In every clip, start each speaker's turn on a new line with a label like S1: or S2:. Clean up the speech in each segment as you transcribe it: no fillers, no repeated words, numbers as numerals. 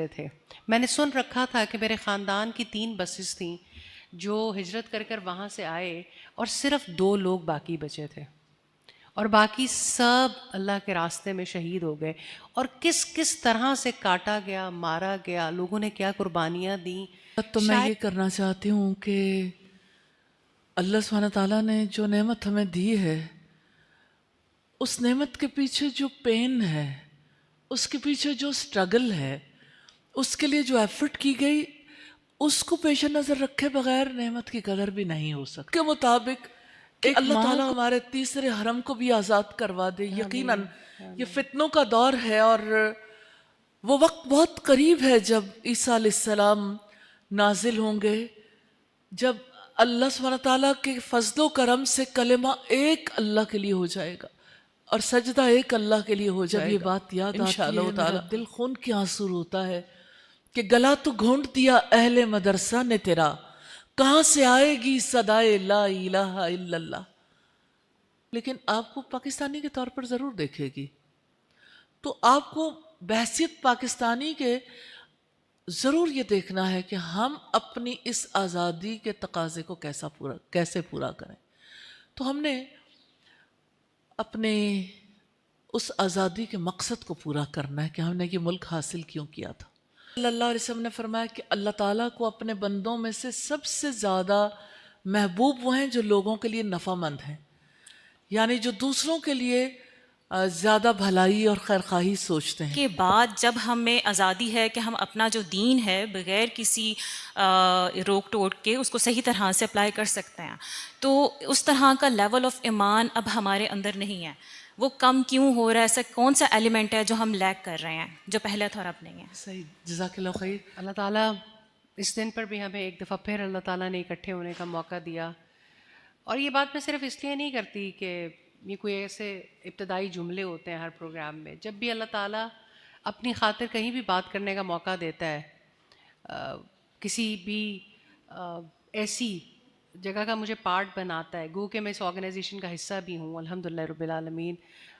S1: تھے. میں نے سن رکھا تھا کہ میرے خاندان کی 3 بسز تھیں جو ہجرت کر کر وہاں سے آئے اور صرف 2 لوگ باقی بچے تھے اور باقی سب اللہ کے راستے میں شہید ہو گئے. اور کس کس طرح سے کاٹا گیا، مارا گیا، لوگوں نے کیا قربانیاں دیں.
S2: تو میں یہ کرنا چاہتی ہوں کہ اللہ سبحانہ تعالیٰ نے جو نعمت ہمیں دی ہے، اس نعمت کے پیچھے جو پین ہے، اس کے پیچھے جو سٹرگل ہے، اس کے لیے جو ایفرٹ کی گئی، اس کو پیش نظر رکھے بغیر نعمت کی قدر بھی نہیں ہو سکتی. کے مطابق کہ اللہ تعالیٰ ہمارے تیسرے حرم کو بھی آزاد کروا دے. یقیناً یہ فتنوں کا دور ہے اور وہ وقت بہت قریب ہے جب عیسیٰ علیہ السلام نازل ہوں گے، جب اللہ سبحانہ تعالیٰ کے فضل و کرم سے کلمہ ایک اللہ کے لیے ہو جائے گا اور سجدہ ایک اللہ کے لیے ہو جائے گا. جب یہ بات یاد آتی ہے میرا دل خون کے آنسو روتا ہے کہ گلا تو گھونٹ دیا اہل مدرسہ نے تیرا، کہاں سے آئے گی صدائے لا الہ الا اللہ. لیکن آپ کو پاکستانی کے طور پر ضرور دیکھے گی تو آپ کو بحیثیت پاکستانی کے ضرور یہ دیکھنا ہے کہ ہم اپنی اس آزادی کے تقاضے کو کیسے پورا کریں. تو ہم نے اپنے اس آزادی کے مقصد کو پورا کرنا ہے کہ ہم نے یہ ملک حاصل کیوں کیا تھا. صلی اللہ علیہ وسلم نے فرمایا کہ اللہ تعالیٰ کو اپنے بندوں میں سے سب سے زیادہ محبوب وہ ہیں جو لوگوں کے لیے نفع مند ہیں، یعنی جو دوسروں کے لیے زیادہ بھلائی اور خیرخواہی سوچتے ہیں.
S3: کے بعد جب ہمیں آزادی ہے کہ ہم اپنا جو دین ہے بغیر کسی روک ٹوک کے اس کو صحیح طرح سے اپلائی کر سکتے ہیں، تو اس طرح کا لیول آف ایمان اب ہمارے اندر نہیں ہے. وہ کم کیوں ہو رہا ہے؟ ایسا کون سا ایلیمنٹ ہے جو ہم لیک کر رہے ہیں جو پہلے تھا اور اب نہیں ہے؟
S2: صحیح، جزاک اللہ خیر.
S1: اللہ تعالیٰ اس دن پر بھی ہمیں ایک دفعہ پھر اللہ تعالیٰ نے اکٹھے ہونے کا موقع دیا. اور یہ بات میں صرف اس لیے نہیں کرتی کہ یہ کوئی ایسے ابتدائی جملے ہوتے ہیں ہر پروگرام میں. جب بھی اللہ تعالیٰ اپنی خاطر کہیں بھی بات کرنے کا موقع دیتا ہے، کسی بھی ایسی جگہ کا مجھے پارٹ بناتا ہے، گو کہ میں اس آرگنائزیشن کا حصہ بھی ہوں الحمدللہ رب العالمین،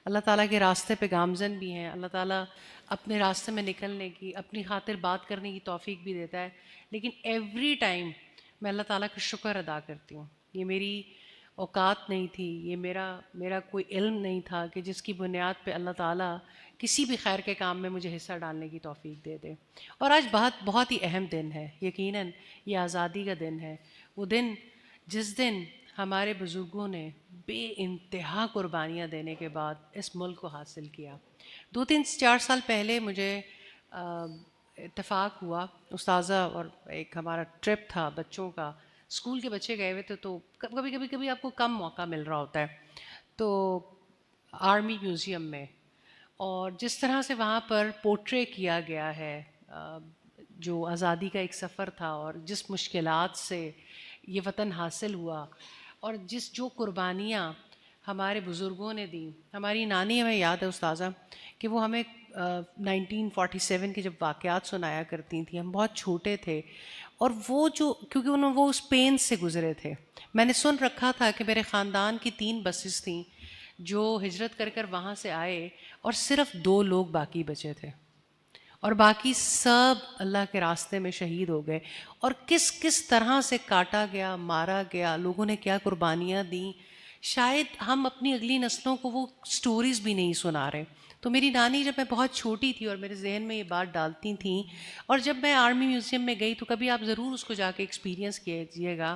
S1: اللہ تعالیٰ کے راستے پہ گامزن بھی ہیں، اللہ تعالیٰ اپنے راستے میں نکلنے کی، اپنی خاطر بات کرنے کی توفیق بھی دیتا ہے. لیکن ایوری ٹائم میں اللہ تعالیٰ کا شکر ادا کرتی ہوں. یہ میری اوقات نہیں تھی، یہ میرا کوئی علم نہیں تھا کہ جس کی بنیاد پہ اللہ تعالیٰ کسی بھی خیر کے کام میں مجھے حصہ ڈالنے کی توفیق دے دے. اور آج بہت ہی اہم دن ہے، یقیناً یہ آزادی کا دن ہے. وہ دن جس دن ہمارے بزرگوں نے بے انتہا قربانیاں دینے کے بعد اس ملک کو حاصل کیا. 2-3-4 سال پہلے مجھے اتفاق ہوا، استاذہ اور ایک ہمارا ٹرپ تھا بچوں کا، اسکول کے بچے گئے ہوئے تھے، تو کبھی آپ کو کم موقع مل رہا ہوتا ہے. تو آرمی میوزیم میں، اور جس طرح سے وہاں پر پورٹرے کیا گیا ہے جو آزادی کا ایک سفر تھا اور جس مشکلات سے یہ وطن حاصل ہوا اور جو قربانیاں ہمارے بزرگوں نے دیں. ہماری نانی ہمیں یاد ہے استاذہ کہ وہ ہمیں 1947 کے جب واقعات سنایا کرتی تھیں، ہم بہت چھوٹے تھے، اور وہ کیونکہ وہ اس پین سے گزرے تھے. میں نے سن رکھا تھا کہ میرے خاندان کی 3 بسز تھیں جو ہجرت کر کر وہاں سے آئے اور صرف 2 لوگ باقی بچے تھے اور باقی سب اللہ کے راستے میں شہید ہو گئے. اور کس کس طرح سے کاٹا گیا، مارا گیا، لوگوں نے کیا قربانیاں دیں. شاید ہم اپنی اگلی نسلوں کو وہ سٹوریز بھی نہیں سنا رہے. تو میری نانی جب میں بہت چھوٹی تھی اور میرے ذہن میں یہ بات ڈالتی تھیں، اور جب میں آرمی میوزیم میں گئی تو کبھی آپ ضرور اس کو جا کے ایکسپیرینس کیجیے گا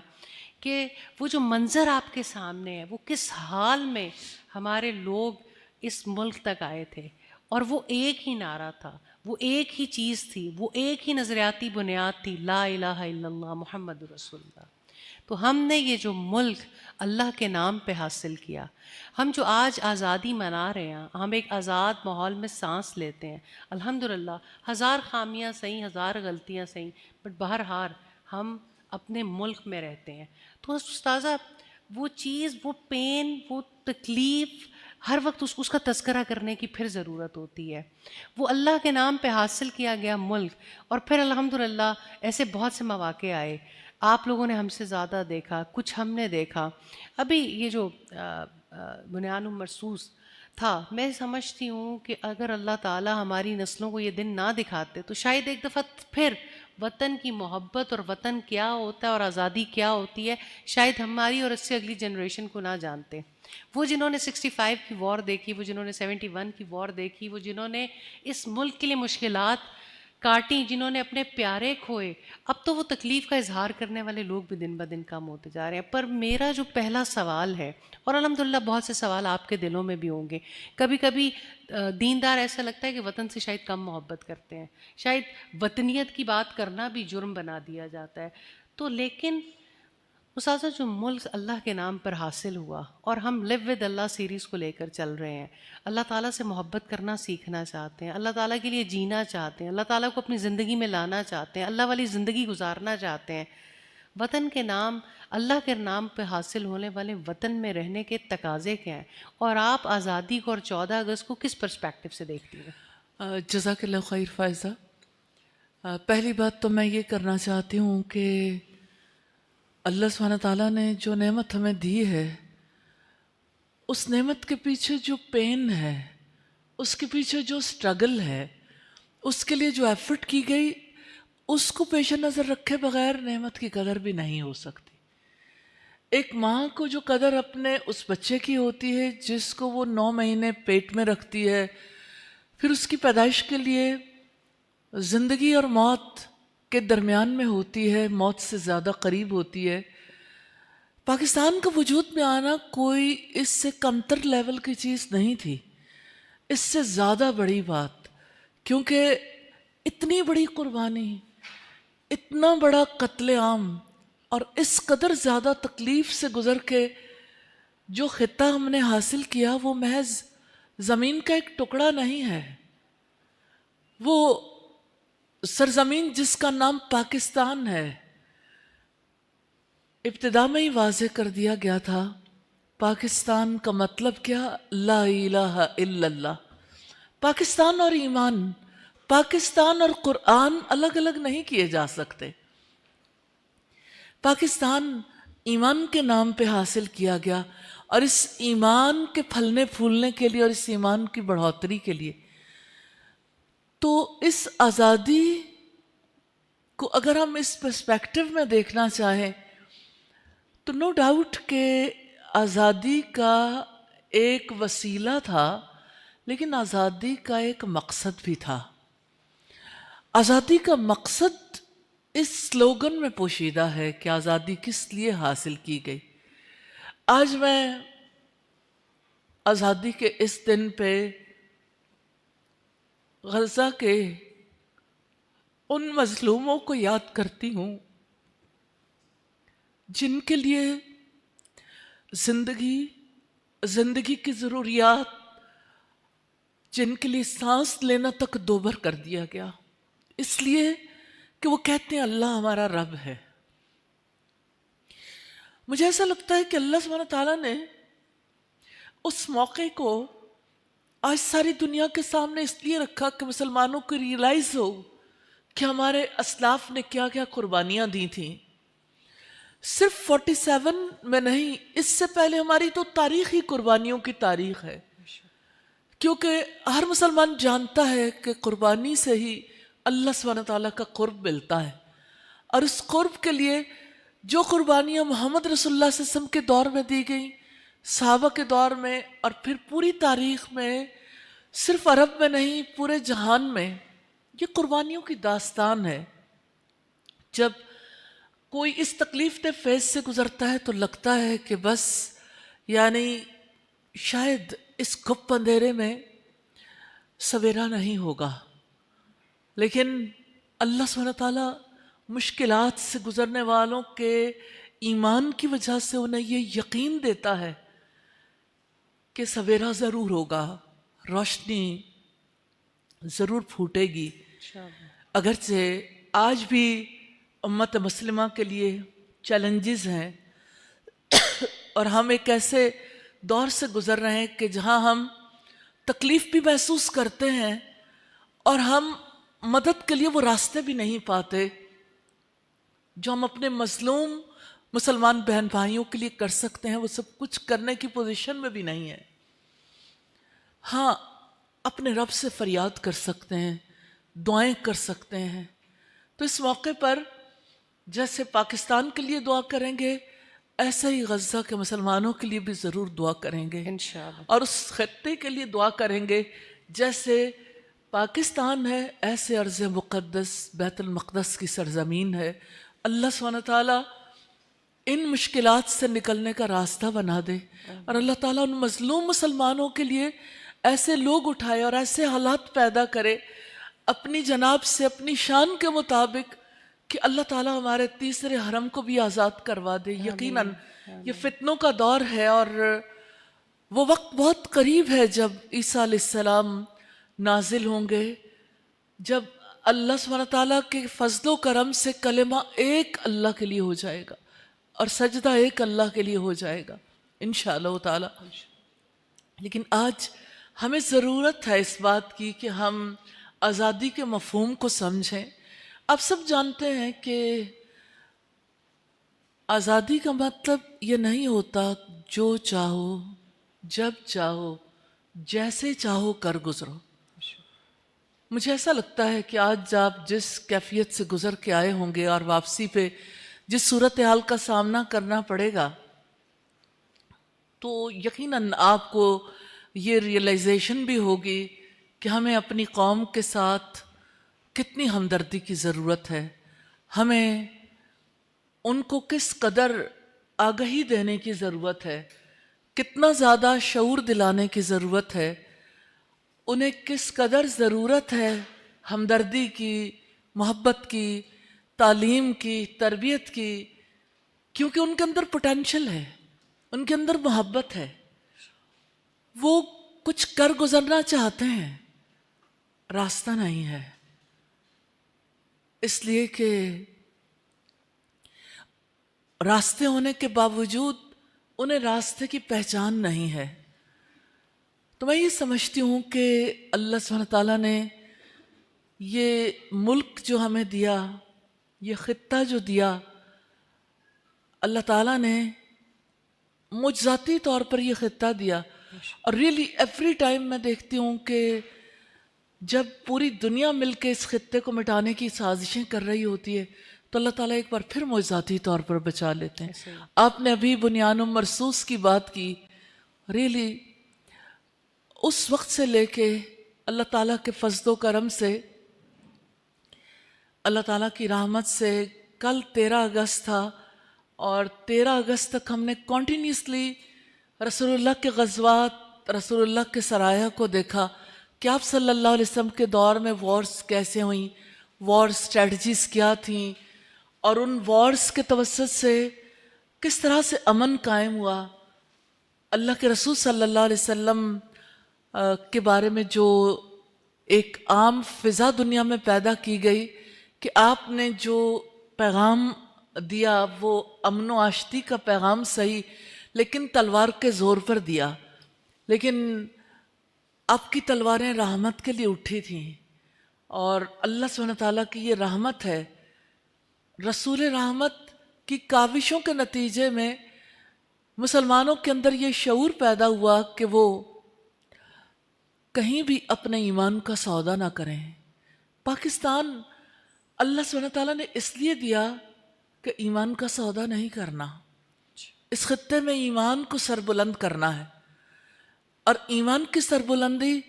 S1: کہ وہ جو منظر آپ کے سامنے ہے، وہ کس حال میں ہمارے لوگ اس ملک تک آئے تھے. اور وہ ایک ہی نعرہ تھا، وہ ایک ہی چیز تھی، وہ ایک ہی نظریاتی بنیاد تھی، لا الہ الا اللہ محمد رسول اللہ. تو ہم نے یہ جو ملک اللہ کے نام پہ حاصل کیا، ہم جو آج آزادی منا رہے ہیں، ہم ایک آزاد ماحول میں سانس لیتے ہیں الحمدللہ. 1000 خامیاں صحیح، 1000 غلطیاں صحیح، بٹ بہرحال ہم اپنے ملک میں رہتے ہیں. تو استاذہ وہ چیز، وہ پین، وہ تکلیف ہر وقت اس کا تذکرہ کرنے کی پھر ضرورت ہوتی ہے. وہ اللہ کے نام پہ حاصل کیا گیا ملک، اور پھر الحمدللہ ایسے بہت سے مواقع آئے. آپ لوگوں نے ہم سے زیادہ دیکھا، کچھ ہم نے دیکھا. ابھی یہ جو بنیان مرصوص تھا. میں سمجھتی ہوں کہ اگر اللہ تعالیٰ ہماری نسلوں کو یہ دن نہ دکھاتے تو شاید ایک دفعہ پھر وطن کی محبت اور وطن کیا ہوتا ہے اور آزادی کیا ہوتی ہے شاید ہماری اور اس سے اگلی جنریشن کو نہ جانتے. وہ جنہوں نے 65 کی وار دیکھی، وہ جنہوں نے 71 کی وار دیکھی، وہ جنہوں نے اس ملک کے لیے مشکلات کاٹیں، جنہوں نے اپنے پیارے کھوئے، اب تو وہ تکلیف کا اظہار کرنے والے لوگ بھی دن بدن کم ہوتے جا رہے ہیں. پر میرا جو پہلا سوال ہے، اور الحمدللہ بہت سے سوال آپ کے دلوں میں بھی ہوں گے، کبھی کبھی دیندار ایسا لگتا ہے کہ وطن سے شاید کم محبت کرتے ہیں، شاید وطنیت کی بات کرنا بھی جرم بنا دیا جاتا ہے. تو لیکن استاذہ جو ملک اللہ کے نام پر حاصل ہوا اور ہم لیو ود اللہ سیریز کو لے کر چل رہے ہیں، اللہ تعالیٰ سے محبت کرنا سیکھنا چاہتے ہیں، اللہ تعالیٰ کے لیے جینا چاہتے ہیں، اللہ تعالیٰ کو اپنی زندگی میں لانا چاہتے ہیں، اللہ والی زندگی گزارنا چاہتے ہیں، وطن کے نام اللہ کے نام پہ حاصل ہونے والے وطن میں رہنے کے تقاضے کیا ہیں، اور آپ آزادی کو اور 14 اگست کو کس پرسپیکٹو سے دیکھتی ہیں؟
S2: جزاک اللہ خیر فائزہ. پہلی بات تو میں یہ کرنا چاہتی ہوں کہ اللہ سبحانہ تعالیٰ نے جو نعمت ہمیں دی ہے، اس نعمت کے پیچھے جو پین ہے، اس کے پیچھے جو سٹرگل ہے، اس کے لیے جو ایفرٹ کی گئی، اس کو پیش نظر رکھے بغیر نعمت کی قدر بھی نہیں ہو سکتی. ایک ماں کو جو قدر اپنے اس بچے کی ہوتی ہے جس کو وہ 9 مہینے پیٹ میں رکھتی ہے، پھر اس کی پیدائش کے لیے زندگی اور موت کے درمیان میں ہوتی ہے، موت سے زیادہ قریب ہوتی ہے. پاکستان کا وجود میں آنا کوئی اس سے کمتر لیول کی چیز نہیں تھی، اس سے زیادہ بڑی بات، کیونکہ اتنی بڑی قربانی، اتنا بڑا قتل عام اور اس قدر زیادہ تکلیف سے گزر کے جو خطہ ہم نے حاصل کیا، وہ محض زمین کا ایک ٹکڑا نہیں ہے. وہ سرزمین جس کا نام پاکستان ہے، ابتدا میں ہی واضح کر دیا گیا تھا پاکستان کا مطلب کیا؟ لا الہ الا اللہ. پاکستان اور ایمان، پاکستان اور قرآن الگ الگ نہیں کیے جا سکتے. پاکستان ایمان کے نام پہ حاصل کیا گیا، اور اس ایمان کے پھلنے پھولنے کے لیے اور اس ایمان کی بڑھوتری کے لیے، تو اس آزادی کو اگر ہم اس پرسپیکٹو میں دیکھنا چاہیں تو نو ڈاؤٹ کہ آزادی کا ایک وسیلہ تھا، لیکن آزادی کا ایک مقصد بھی تھا. آزادی کا مقصد اس سلوگن میں پوشیدہ ہے کہ آزادی کس لیے حاصل کی گئی. آج میں آزادی کے اس دن پہ غزہ کے ان مظلوموں کو یاد کرتی ہوں جن کے لیے زندگی کی ضروریات، جن کے لیے سانس لینا تک دوبر کر دیا گیا، اس لیے کہ وہ کہتے ہیں اللہ ہمارا رب ہے. مجھے ایسا لگتا ہے کہ اللہ سبحانہ تعالیٰ نے اس موقع کو آج ساری دنیا کے سامنے اس لیے رکھا کہ مسلمانوں کو ریئلائز ہو کہ ہمارے اسلاف نے کیا کیا قربانیاں دی تھیں. صرف 47 میں نہیں، اس سے پہلے ہماری تو تاریخی قربانیوں کی تاریخ ہے، کیونکہ ہر مسلمان جانتا ہے کہ قربانی سے ہی اللہ سبحانہ تعالیٰ کا قرب ملتا ہے. اور اس قرب کے لیے جو قربانیاں محمد رسول اللہ صلی اللہ علیہ وسلم کے دور میں دی گئیں، صحابہ کے دور میں، اور پھر پوری تاریخ میں، صرف عرب میں نہیں پورے جہان میں، یہ قربانیوں کی داستان ہے. جب کوئی اس تکلیف دہ فیز سے گزرتا ہے تو لگتا ہے کہ بس یعنی شاید اس گپ اندھیرے میں سویرا نہیں ہوگا، لیکن اللہ سبحانہ تعالیٰ مشکلات سے گزرنے والوں کے ایمان کی وجہ سے انہیں یہ یقین دیتا ہے کہ سویرا ضرور ہوگا، روشنی ضرور پھوٹے گی. اگرچہ آج بھی امت مسلمہ کے لیے چیلنجز ہیں، اور ہم ایک ایسے دور سے گزر رہے ہیں کہ جہاں ہم تکلیف بھی محسوس کرتے ہیں اور ہم مدد کے لیے وہ راستے بھی نہیں پاتے جو ہم اپنے مظلوم مسلمان بہن بھائیوں کے لیے کر سکتے ہیں. وہ سب کچھ کرنے کی پوزیشن میں بھی نہیں ہے. ہاں اپنے رب سے فریاد کر سکتے ہیں، دعائیں کر سکتے ہیں. تو اس موقع پر جیسے پاکستان کے لیے دعا کریں گے، ایسا ہی غزہ کے مسلمانوں کے لیے بھی ضرور دعا کریں گے،
S1: انشاءاللہ.
S2: اور اس خطے کے لیے دعا کریں گے. جیسے پاکستان ہے، ایسے ارض مقدس بیت المقدس کی سرزمین ہے. اللہ سبحانہ تعالیٰ ان مشکلات سے نکلنے کا راستہ بنا دے، اور اللہ تعالیٰ ان مظلوم مسلمانوں کے لیے ایسے لوگ اٹھائے اور ایسے حالات پیدا کرے اپنی جناب سے، اپنی شان کے مطابق، کہ اللہ تعالیٰ ہمارے تیسرے حرم کو بھی آزاد کروا دے. یقیناً یہ فتنوں کا دور ہے، اور وہ وقت بہت قریب ہے جب عیسیٰ علیہ السلام نازل ہوں گے، جب اللہ سبحانہ تعالیٰ کے فضل و کرم سے کلمہ ایک اللہ کے لیے ہو جائے گا اور سجدہ ایک اللہ کے لیے ہو جائے گا انشاءاللہ تعالیٰ. لیکن آج ہمیں ضرورت ہے اس بات کی کہ ہم آزادی کے مفہوم کو سمجھیں. آپ سب جانتے ہیں کہ آزادی کا مطلب یہ نہیں ہوتا جو چاہو جب چاہو جیسے چاہو کر گزرو. مجھے ایسا لگتا ہے کہ آج آپ جس کیفیت سے گزر کے آئے ہوں گے اور واپسی پہ جس صورتحال کا سامنا کرنا پڑے گا، تو یقیناً آپ کو یہ ریئلائزیشن بھی ہوگی کہ ہمیں اپنی قوم کے ساتھ کتنی ہمدردی کی ضرورت ہے، ہمیں ان کو کس قدر آگہی دینے کی ضرورت ہے، کتنا زیادہ شعور دلانے کی ضرورت ہے، انہیں کس قدر ضرورت ہے ہمدردی کی، محبت کی، تعلیم کی، تربیت کی، کیونکہ ان کے اندر پوٹینشل ہے، ان کے اندر محبت ہے، وہ کچھ کر گزرنا چاہتے ہیں، راستہ نہیں ہے. اس لیے کہ راستے ہونے کے باوجود انہیں راستے کی پہچان نہیں ہے. تو میں یہ سمجھتی ہوں کہ اللہ سبحانہ تعالیٰ نے یہ ملک جو ہمیں دیا، یہ خطہ جو دیا، اللہ تعالیٰ نے معجزاتی طور پر یہ خطہ دیا. اور ریئلی ایوری ٹائم میں دیکھتی ہوں کہ جب پوری دنیا مل کے اس خطے کو مٹانے کی سازشیں کر رہی ہوتی ہے تو اللہ تعالیٰ ایک بار پھر معجزاتی طور پر بچا لیتے ہیں. آپ نے ابھی بنیان مرصوص کی بات کی. ریئلی اس وقت سے لے کے اللہ تعالیٰ کے فضل و کرم سے، اللہ تعالیٰ کی رحمت سے، کل 13 اگست تھا اور 13 اگست تک ہم نے کنٹینیوسلی رسول اللہ کے غزوات، رسول اللہ کے سرایہ کو دیکھا کہ آپ صلی اللہ علیہ وسلم کے دور میں وارز کیسے ہوئیں، وار اسٹریٹجیز کیا تھیں، اور ان وارز کے توسط سے کس طرح سے امن قائم ہوا. اللہ کے رسول صلی اللہ علیہ وسلم کے بارے میں جو ایک عام فضا دنیا میں پیدا کی گئی کہ آپ نے جو پیغام دیا وہ امن و آشتی کا پیغام صحیح، لیکن تلوار کے زور پر دیا. لیکن آپ کی تلواریں رحمت کے لیے اٹھی تھیں، اور اللہ سبحانہ تعالیٰ کی یہ رحمت ہے. رسول رحمت کی کاوشوں کے نتیجے میں مسلمانوں کے اندر یہ شعور پیدا ہوا کہ وہ کہیں بھی اپنے ایمان کا سودا نہ کریں. پاکستان اللہ سبحانہ تعالیٰ نے اس لیے دیا کہ ایمان کا سودا نہیں کرنا، اس خطے میں ایمان کو سربلند کرنا ہے، اور ایمان کی سربلندی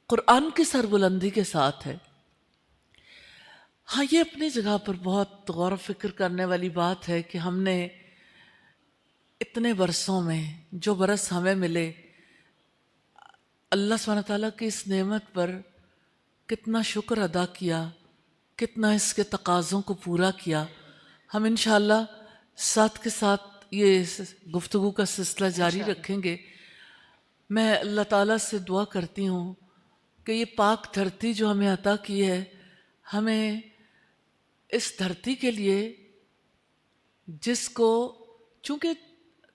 S2: قرآن کی سربلندی کے ساتھ ہے. ہاں یہ اپنی جگہ پر بہت غور و فکر کرنے والی بات ہے کہ ہم نے اتنے برسوں میں جو برس ہمیں ملے، اللہ سبحانہ تعالیٰ کی اس نعمت پر کتنا شکر ادا کیا، کتنا اس کے تقاضوں کو پورا کیا. ہم انشاءاللہ ساتھ کے ساتھ یہ گفتگو کا سلسلہ جاری رکھیں گے. میں اللہ تعالیٰ سے دعا کرتی ہوں کہ یہ پاک دھرتی جو ہمیں عطا کی ہے، ہمیں اس دھرتی کے لیے، جس کو، چونکہ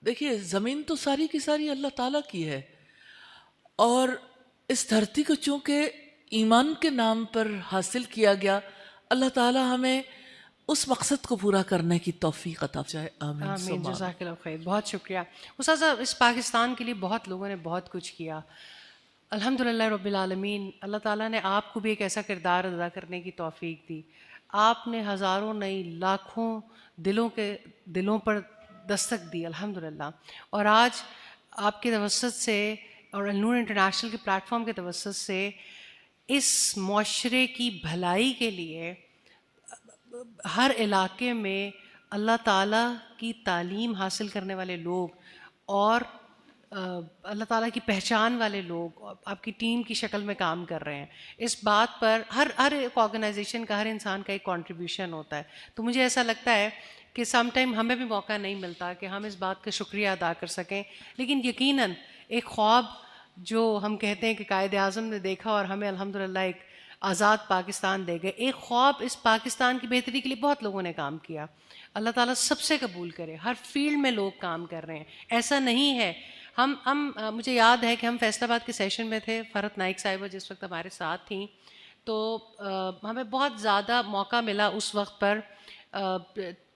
S2: دیکھیے زمین تو ساری کی ساری اللہ تعالیٰ کی ہے، اور اس دھرتی کو چونکہ ایمان کے نام پر حاصل کیا گیا، اللہ تعالیٰ ہمیں اس مقصد کو پورا کرنے کی توفیق عطا فرمائے. آمین.
S1: آمین. جزاک اللہ خیر. بہت شکریہ استاذہ. اس پاکستان کے لیے بہت لوگوں نے بہت کچھ کیا. الحمدللہ رب العالمین. اللہ تعالیٰ نے آپ کو بھی ایک ایسا کردار ادا کرنے کی توفیق دی. آپ نے ہزاروں نہیں لاکھوں دلوں پر دستک دی الحمدللہ. اور آج آپ کے توسط سے اور النور انٹرنیشنل کے پلیٹ فارم کے توسط سے اس معاشرے کی بھلائی کے لیے ہر علاقے میں اللہ تعالیٰ کی تعلیم حاصل کرنے والے لوگ اور اللہ تعالیٰ کی پہچان والے لوگ آپ کی ٹیم کی شکل میں کام کر رہے ہیں. اس بات پر ہر ایک آرگنائزیشن کا، ہر انسان کا ایک کنٹریبیوشن ہوتا ہے. تو مجھے ایسا لگتا ہے کہ سم ٹائم ہمیں بھی موقع نہیں ملتا کہ ہم اس بات کا شکریہ ادا کر سکیں، لیکن یقیناً ایک خواب جو ہم کہتے ہیں کہ قائد اعظم نے دیکھا اور ہمیں الحمدللہ ایک آزاد پاکستان دے گئے، ایک خواب اس پاکستان کی بہتری کے لیے بہت لوگوں نے کام کیا. اللہ تعالیٰ سب سے قبول کرے. ہر فیلڈ میں لوگ کام کر رہے ہیں. ایسا نہیں ہے مجھے یاد ہے کہ ہم فیصل آباد کے سیشن میں تھے، فرحت نائک صاحبہ جس وقت ہمارے ساتھ تھیں، تو ہمیں بہت زیادہ موقع ملا اس وقت پر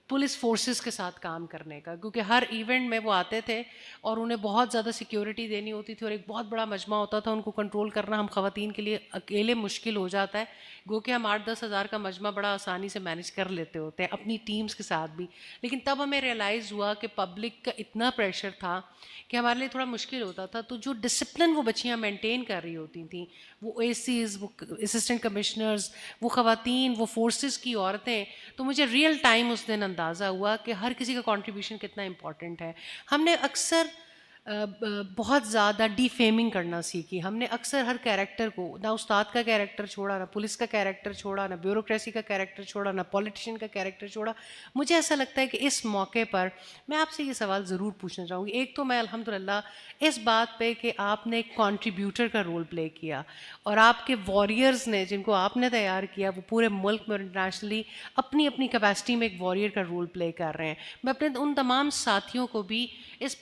S1: پولیس فورسز کے ساتھ کام کرنے کا، کیونکہ ہر ایونٹ میں وہ آتے تھے اور انہیں بہت زیادہ سیکیورٹی دینی ہوتی تھی اور ایک بہت بڑا مجمع ہوتا تھا، ان کو کنٹرول کرنا ہم خواتین کے لیے اکیلے مشکل ہو جاتا ہے. گو کہ ہم 8-10 ہزار کا مجمع بڑا آسانی سے مینیج کر لیتے ہوتے ہیں اپنی ٹیمز کے ساتھ بھی. لیکن تب ہمیں ریئلائز ہوا کہ پبلک کا اتنا پریشر تھا کہ ہمارے لیے تھوڑا مشکل ہوتا تھا. تو جو ڈسپلن وہ بچیاں مینٹین کر رہی ہوتی تھیں، وہ اے سیز، وہ اسسٹنٹ کمشنرز، وہ خواتین، وہ فورسز کی عورتیں، تو مجھے ریئل ٹائم اس دن اندازہ ہوا کہ ہر کسی کا کنٹریبیوشن کتنا امپورٹنٹ ہے. ہم نے اکثر بہت زیادہ ڈی فیمنگ کرنا سیکھی. ہم نے اکثر ہر کیریکٹر کو، نہ استاد کا کیریکٹر چھوڑا، نہ پولیس کا کیریکٹر چھوڑا، نہ بیوروکریسی کا کیریکٹر چھوڑا، نہ پولیٹیشین کا کیریکٹر چھوڑا. مجھے ایسا لگتا ہے کہ اس موقع پر میں آپ سے یہ سوال ضرور پوچھنا چاہوں گی. ایک تو میں الحمدللہ اس بات پہ کہ آپ نے ایک کنٹریبیوٹر کا رول پلے کیا اور آپ کے واریئرز نے جن کو آپ نے تیار کیا وہ پورے ملک میں اور انٹرنیشنلی اپنی اپنی کیپیسٹی میں ایک واریئر کا رول پلے کر رہے ہیں. میں اپنے ان تمام ساتھیوں کو بھی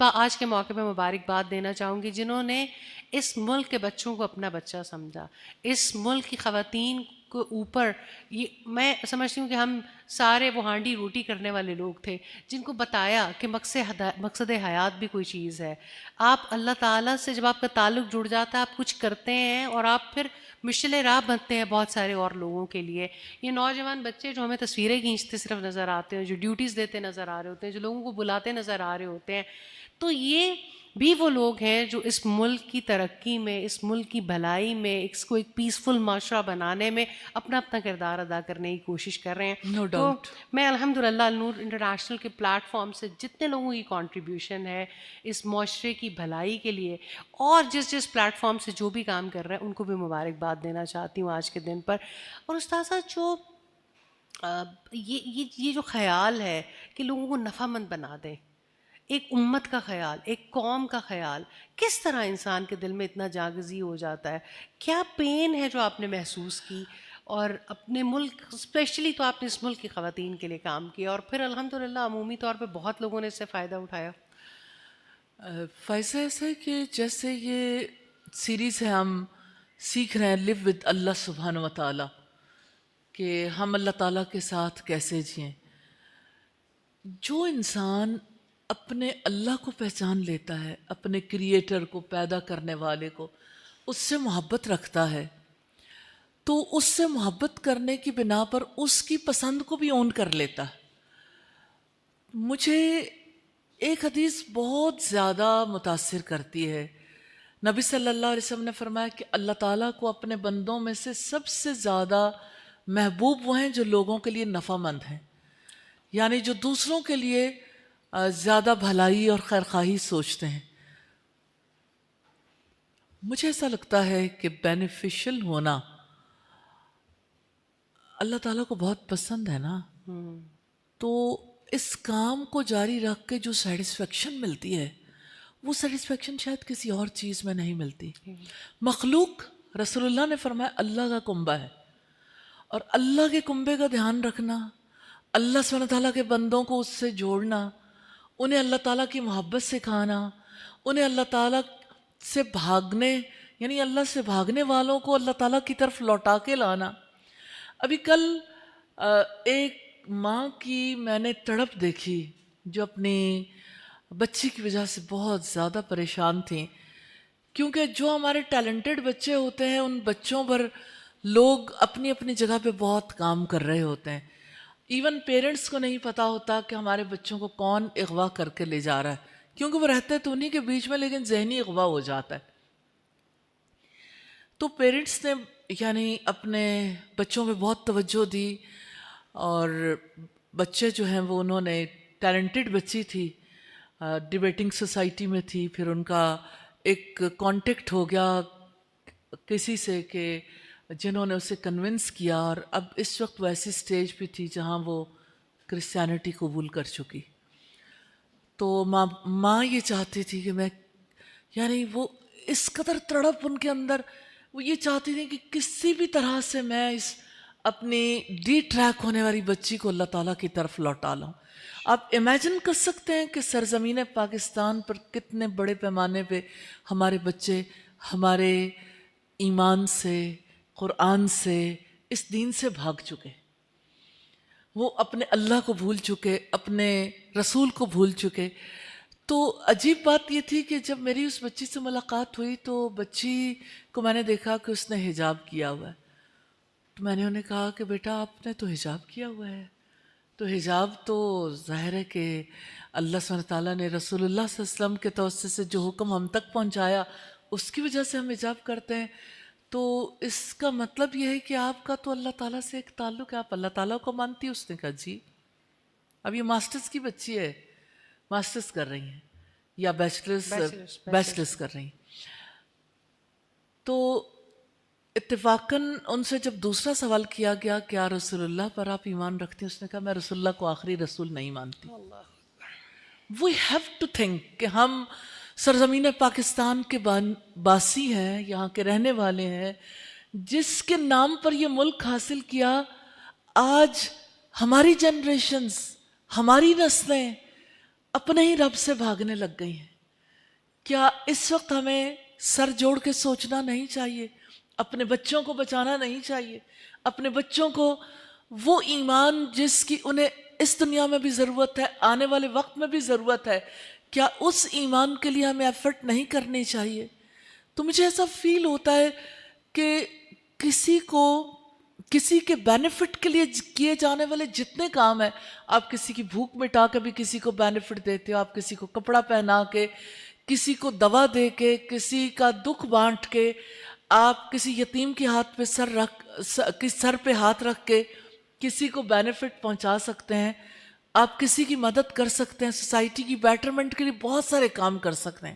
S1: آج کے موقع پہ مبارکباد دینا چاہوں گی جنہوں نے اس ملک کے بچوں کو اپنا بچہ سمجھا. اس ملک کی خواتین کو اوپر، یہ میں سمجھتی ہوں کہ ہم سارے وہ ہانڈی روٹی کرنے والے لوگ تھے جن کو بتایا کہ مقصد حیات بھی کوئی چیز ہے. آپ اللہ تعالیٰ سے جب آپ کا تعلق جڑ جاتا ہے، آپ کچھ کرتے ہیں اور آپ پھر مشعل راہ بنتے ہیں بہت سارے اور لوگوں کے لیے. یہ نوجوان بچے جو ہمیں تصویریں کھینچتے صرف نظر آتے ہیں، جو ڈیوٹیز دیتے نظر آ رہے ہوتے ہیں، جو لوگوں کو بلاتے نظر آ رہے ہوتے ہیں، تو یہ بھی وہ لوگ ہیں جو اس ملک کی ترقی میں، اس ملک کی بھلائی میں، اس کو ایک پیسفل معاشرہ بنانے میں اپنا کردار ادا کرنے کی کوشش کر رہے ہیں.
S2: No
S1: تو
S2: doubt.
S1: میں الحمدللہ النور انٹرنیشنل کے پلیٹ فارم سے جتنے لوگوں کی کنٹریبیوشن ہے اس معاشرے کی بھلائی کے لیے اور جس پلیٹ فارم سے جو بھی کام کر رہے ہیں ان کو بھی مبارکباد دینا چاہتی ہوں آج کے دن پر. اور استاذہ جو یہ جو خیال ہے کہ لوگوں کو نفع مند بنا دیں، ایک امت کا خیال، ایک قوم کا خیال، کس طرح انسان کے دل میں اتنا جاگزی ہو جاتا ہے؟ کیا پین ہے جو آپ نے محسوس کی؟ اور اپنے ملک اسپیشلی تو آپ نے اس ملک کی خواتین کے لیے کام کیا اور پھر الحمدللہ عمومی طور پہ بہت لوگوں نے اس سے فائدہ اٹھایا.
S2: فائزہ ایسا ہے کہ جیسے یہ سیریز ہے، ہم سیکھ رہے ہیں لیو ود اللہ سبحانہ و تعالیٰ، کہ ہم اللہ تعالیٰ کے ساتھ کیسے جئیں. جو انسان اپنے اللہ کو پہچان لیتا ہے، اپنے کریٹر کو، پیدا کرنے والے کو، اس سے محبت رکھتا ہے، تو اس سے محبت کرنے کی بنا پر اس کی پسند کو بھی اون کر لیتا ہے. مجھے ایک حدیث بہت زیادہ متاثر کرتی ہے. نبی صلی اللہ علیہ وسلم نے فرمایا کہ اللہ تعالیٰ کو اپنے بندوں میں سے سب سے زیادہ محبوب وہ ہیں جو لوگوں کے لیے نفع مند ہیں، یعنی جو دوسروں کے لیے زیادہ بھلائی اور خیرخواہی سوچتے ہیں. مجھے ایسا لگتا ہے کہ بینیفیشل ہونا اللہ تعالیٰ کو بہت پسند ہے نا. تو اس کام کو جاری رکھ کے جو سیٹسفیکشن ملتی ہے وہ سیٹسفیکشن شاید کسی اور چیز میں نہیں ملتی. مخلوق، رسول اللہ نے فرمایا، اللہ کا کنبہ ہے، اور اللہ کے کنبے کا دھیان رکھنا، اللہ سبحانہ تعالیٰ کے بندوں کو اس سے جوڑنا، انہیں اللہ تعالیٰ کی محبت سکھانا، انہیں اللہ تعالیٰ سے بھاگنے، یعنی اللہ سے بھاگنے والوں کو اللہ تعالیٰ کی طرف لوٹا کے لانا. ابھی کل ایک ماں کی میں نے تڑپ دیکھی جو اپنی بچی کی وجہ سے بہت زیادہ پریشان تھیں کیونکہ جو ہمارے ٹیلنٹڈ بچے ہوتے ہیں ان بچوں پر لوگ اپنی اپنی جگہ پہ بہت کام کر رہے ہوتے ہیں. ایون پیرنٹس کو نہیں پتہ ہوتا کہ ہمارے بچوں کو کون اغوا کر کے لے جا رہا ہے، کیونکہ وہ رہتے تو انہیں کے بیچ میں لیکن ذہنی اغوا ہو جاتا ہے. تو پیرنٹس نے یعنی اپنے بچوں پہ بہت توجہ دی، اور بچے جو ہیں وہ انہوں نے ٹیلنٹڈ بچی تھی، ڈبیٹنگ سوسائٹی میں تھی، پھر ان کا ایک کانٹیکٹ ہو گیا کسی سے کہ جنہوں نے اسے کنونس کیا، اور اب اس وقت وہ ایسی سٹیج پہ تھی جہاں وہ کرسچینٹی قبول کر چکی. تو ماں یہ چاہتی تھی کہ میں یعنی وہ اس قدر تڑپ ان کے اندر، وہ یہ چاہتی تھی کہ کسی بھی طرح سے میں اس اپنی ڈی ٹریک ہونے والی بچی کو اللہ تعالیٰ کی طرف لوٹا لاؤں. آپ امیجن کر سکتے ہیں کہ سرزمین پاکستان پر کتنے بڑے پیمانے پہ ہمارے بچے ہمارے ایمان سے، قرآن سے، اس دین سے بھاگ چکے. وہ اپنے اللہ کو بھول چکے، اپنے رسول کو بھول چکے. تو عجیب بات یہ تھی کہ جب میری اس بچی سے ملاقات ہوئی تو بچی کو میں نے دیکھا کہ اس نے حجاب کیا ہوا ہے. تو میں نے انہیں کہا کہ بیٹا آپ نے تو حجاب کیا ہوا ہے، تو حجاب تو ظاہر ہے کہ اللہ سبحانہ تعالیٰ نے رسول اللہ صلی اللہ علیہ وسلم کے توسط سے جو حکم ہم تک پہنچایا اس کی وجہ سے ہم حجاب کرتے ہیں. تو اس کا مطلب یہ ہے کہ آپ کا تو اللہ تعالیٰ سے ایک تعلق ہے، آپ اللہ تعالیٰ کو مانتی. اس نے کہا جی. اب یہ ماسٹرز کی بچی ہے، ماسٹرز کر رہی ہیں یا بیچلرز کر رہی ہیں. تو اتفاقاً ان سے جب دوسرا سوال کیا گیا کیا رسول اللہ پر آپ ایمان رکھتے ہیں، اس نے کہا میں رسول اللہ کو آخری رسول نہیں مانتی. وی ہیو ٹو تھنک کہ ہم سرزمین پاکستان کے باسی ہیں، یہاں کے رہنے والے ہیں، جس کے نام پر یہ ملک حاصل کیا. آج ہماری جنریشنز، ہماری نسلیں اپنے ہی رب سے بھاگنے لگ گئی ہیں. کیا اس وقت ہمیں سر جوڑ کے سوچنا نہیں چاہیے؟ اپنے بچوں کو بچانا نہیں چاہیے؟ اپنے بچوں کو وہ ایمان جس کی انہیں اس دنیا میں بھی ضرورت ہے، آنے والے وقت میں بھی ضرورت ہے، کیا اس ایمان کے لیے ہمیں ایفرٹ نہیں کرنی چاہیے؟ تو مجھے ایسا فیل ہوتا ہے کہ کسی کے بینیفٹ کے لیے کیے جانے والے جتنے کام ہیں، آپ کسی کی بھوک مٹا کے بھی کسی کو بینیفٹ دیتے ہو، آپ کسی کو کپڑا پہنا کے، کسی کو دوا دے کے، کسی کا دکھ بانٹ کے، آپ کسی یتیم کے ہاتھ پہ سر پہ ہاتھ رکھ کے کسی کو بینیفٹ پہنچا سکتے ہیں. آپ کسی کی مدد کر سکتے ہیں، سوسائٹی کی بیٹرمنٹ کے لیے بہت سارے کام کر سکتے ہیں.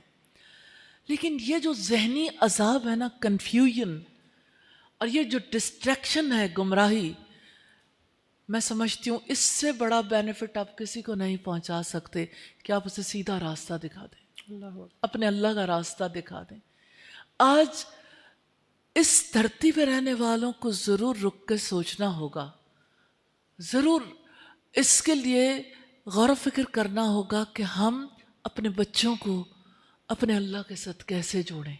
S2: لیکن یہ جو ذہنی عذاب ہے نا، کنفیوژن، اور یہ جو ڈسٹریکشن ہے، گمراہی، میں سمجھتی ہوں اس سے بڑا بینیفٹ آپ کسی کو نہیں پہنچا سکتے کہ آپ اسے سیدھا راستہ دکھا دیں، اپنے اللہ کا راستہ دکھا دیں. آج اس دھرتی پہ رہنے والوں کو ضرور رک کے سوچنا ہوگا، ضرور اس کے لیے غور و فکر کرنا ہوگا کہ ہم اپنے بچوں کو اپنے اللہ کے ساتھ کیسے جوڑیں،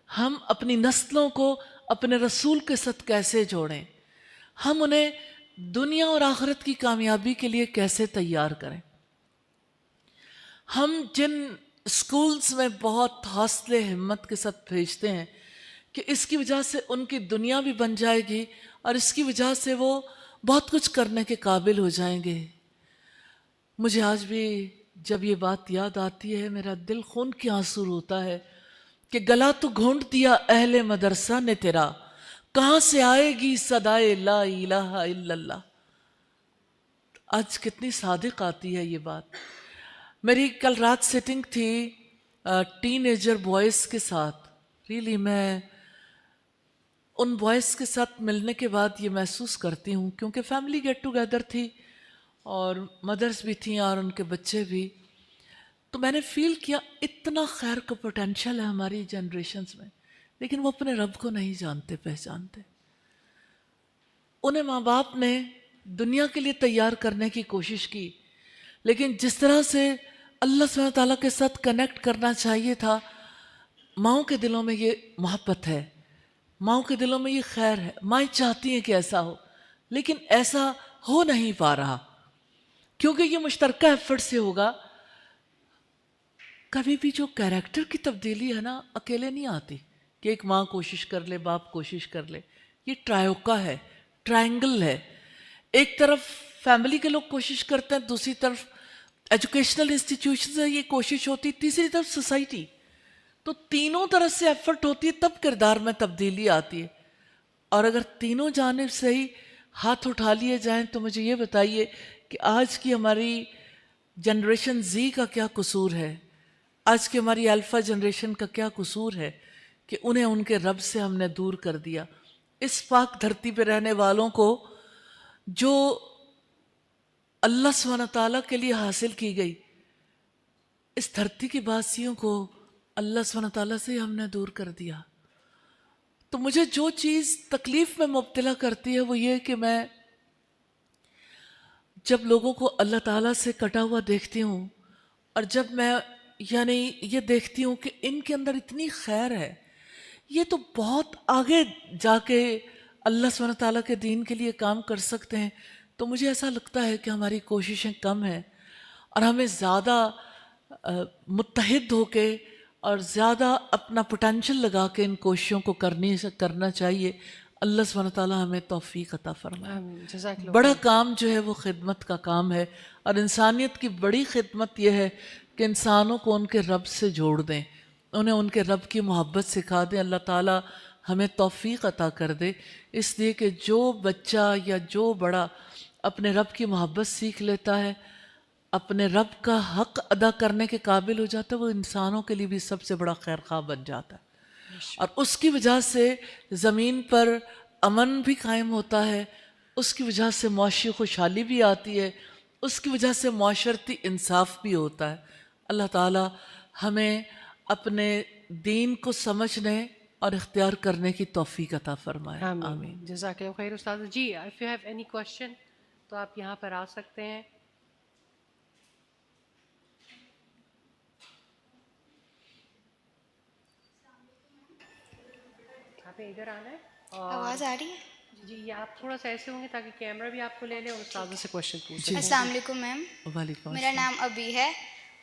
S2: ہم اپنی نسلوں کو اپنے رسول کے ساتھ کیسے جوڑیں، ہم انہیں دنیا اور آخرت کی کامیابی کے لیے کیسے تیار کریں. ہم جن اسکولز میں بہت حوصلے ہمت کے ساتھ بھیجتے ہیں کہ اس کی وجہ سے ان کی دنیا بھی بن جائے گی اور اس کی وجہ سے وہ بہت کچھ کرنے کے قابل ہو جائیں گے، مجھے آج بھی جب یہ بات یاد آتی ہے میرا دل خون کی آنسو ہوتا ہے کہ گلا تو گھونٹ دیا اہل مدرسہ نے تیرا، کہاں سے آئے گی صدائے لا الہ الا اللہ. آج کتنی صادق آتی ہے یہ بات. میری کل رات سیٹنگ تھی ٹین ایجر بوائز کے ساتھ. ریلی میں ان بوائز کے ساتھ ملنے کے بعد یہ محسوس کرتی ہوں، کیونکہ فیملی گیٹ ٹوگیدر تھی اور مدرس بھی تھیں اور ان کے بچے بھی، تو میں نے فیل کیا اتنا خیر کا پوٹینشیل ہے ہماری جنریشنز میں، لیکن وہ اپنے رب کو نہیں جانتے پہچانتے. انہیں ماں باپ نے دنیا کے لیے تیار کرنے کی کوشش کی، لیکن جس طرح سے اللہ سبحانہ تعالیٰ کے ساتھ کنیکٹ کرنا چاہیے تھا، ماؤں کے دلوں میں یہ محبت ہے، ماؤں کے دلوں میں یہ خیر ہے، مائیں چاہتی ہیں کہ ایسا ہو، لیکن ایسا ہو نہیں پا رہا، کیونکہ یہ مشترکہ ایفرٹ سے ہوگا. کبھی بھی جو کیریکٹر کی تبدیلی ہے نا اکیلے نہیں آتی کہ ایک ماں کوشش کر لے باپ کوشش کر لے. یہ ٹرائیوکا ہے, ٹرائنگل ہے. ایک طرف فیملی کے لوگ کوشش کرتے ہیں, دوسری طرف ایجوکیشنل انسٹیٹیوشن سے یہ کوشش ہوتی, تیسری طرف سوسائٹی. تو تینوں طرف سے ایفرٹ ہوتی ہے تب کردار میں تبدیلی آتی ہے. اور اگر تینوں جانب سے ہی ہاتھ اٹھا لیے جائیں تو مجھے یہ بتائیے کہ آج کی ہماری جنریشن زی کا کیا قصور ہے, آج کی ہماری الفا جنریشن کا کیا قصور ہے کہ انہیں ان کے رب سے ہم نے دور کر دیا. اس پاک دھرتی پہ رہنے والوں کو جو اللہ سبحانہ تعالیٰ کے لیے حاصل کی گئی, اس دھرتی کی باسیوں کو اللہ سبحانہ تعالیٰ سے ہم نے دور کر دیا. تو مجھے جو چیز تکلیف میں مبتلا کرتی ہے وہ یہ کہ میں جب لوگوں کو اللہ تعالیٰ سے کٹا ہوا دیکھتی ہوں, اور جب میں یعنی یہ دیکھتی ہوں کہ ان کے اندر اتنی خیر ہے, یہ تو بہت آگے جا کے اللہ سبحانہ تعالیٰ کے دین کے لیے کام کر سکتے ہیں, تو مجھے ایسا لگتا ہے کہ ہماری کوششیں کم ہیں اور ہمیں زیادہ متحد ہو کے اور زیادہ اپنا پوٹینشل لگا کے ان کوششوں کو کرنا چاہیے. اللہ سبحانہ تعالیٰ ہمیں توفیق عطا فرمائے. بڑا کام جو ہے وہ خدمت کا کام ہے, اور انسانیت کی بڑی خدمت یہ ہے کہ انسانوں کو ان کے رب سے جوڑ دیں, انہیں ان کے رب کی محبت سکھا دیں. اللہ تعالیٰ ہمیں توفیق عطا کر دے, اس لیے کہ جو بچہ یا جو بڑا اپنے رب کی محبت سیکھ لیتا ہے, اپنے رب کا حق ادا کرنے کے قابل ہو جاتا ہے, وہ انسانوں کے لیے بھی سب سے بڑا خیر خواہ بن جاتا ہے. اور اس کی وجہ سے زمین پر امن بھی قائم ہوتا ہے, اس کی وجہ سے معاشی خوشحالی بھی آتی ہے, اس کی وجہ سے معاشرتی انصاف بھی ہوتا ہے. اللہ تعالیٰ ہمیں اپنے دین کو سمجھنے اور اختیار کرنے کی توفیق عطا فرمائے.
S1: آمین. جزاک اللہ خیر استاد جی. If you have any question تو آپ یہاں پر آ سکتے ہیں. آپ ادھر آنا ہے.
S4: آواز آ رہی ہے؟
S1: جی یہ آپ تھوڑا سا ایسے ہوں گے تاکہ کیمرہ بھی آپ کو لے لیں اور استاذوں سے کوشچن پوچھ سکیں.
S4: السلام علیکم میم.
S2: وعلیکم
S4: میرا نام ابھی ہے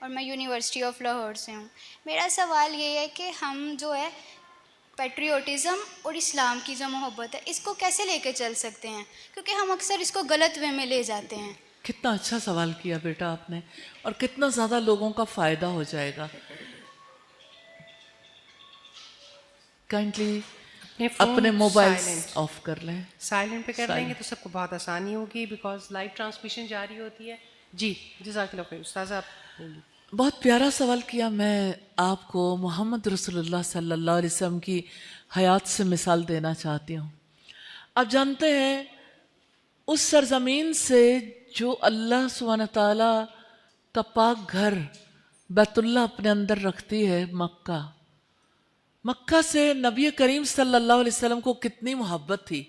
S4: اور میں یونیورسٹی آف لاہور سے ہوں. میرا سوال یہ ہے کہ ہم جو ہے پیٹریوٹزم اور اسلام کی جو محبت ہے اس کو کیسے لے کے چل سکتے ہیں, کیونکہ ہم اکثر اس کو غلط وے میں لے جاتے ہیں.
S2: کتنا اچھا سوال کیا بیٹا آپ نے, اور کتنا زیادہ لوگوں کا فائدہ ہو جائے گا. کائنڈلی اپنے موبائل آف کر لیں,
S1: سائلنٹ پہ کر لیں گے تو سب کو بہت آسانی ہوگی, بیکاز لائیو ٹرانسمیشن جاری ہوتی ہے. جی جزاک اللہ خیر. استاذہ آپ
S2: بہت پیارا سوال کیا. میں آپ کو محمد رسول اللہ صلی اللہ علیہ وسلم کی حیات سے مثال دینا چاہتی ہوں. آپ جانتے ہیں اس سرزمین سے جو اللہ سبحانہ تعالیٰ کا پاک گھر بیت اللہ اپنے اندر رکھتی ہے, مکہ, مکہ سے نبی کریم صلی اللہ علیہ وسلم کو کتنی محبت تھی.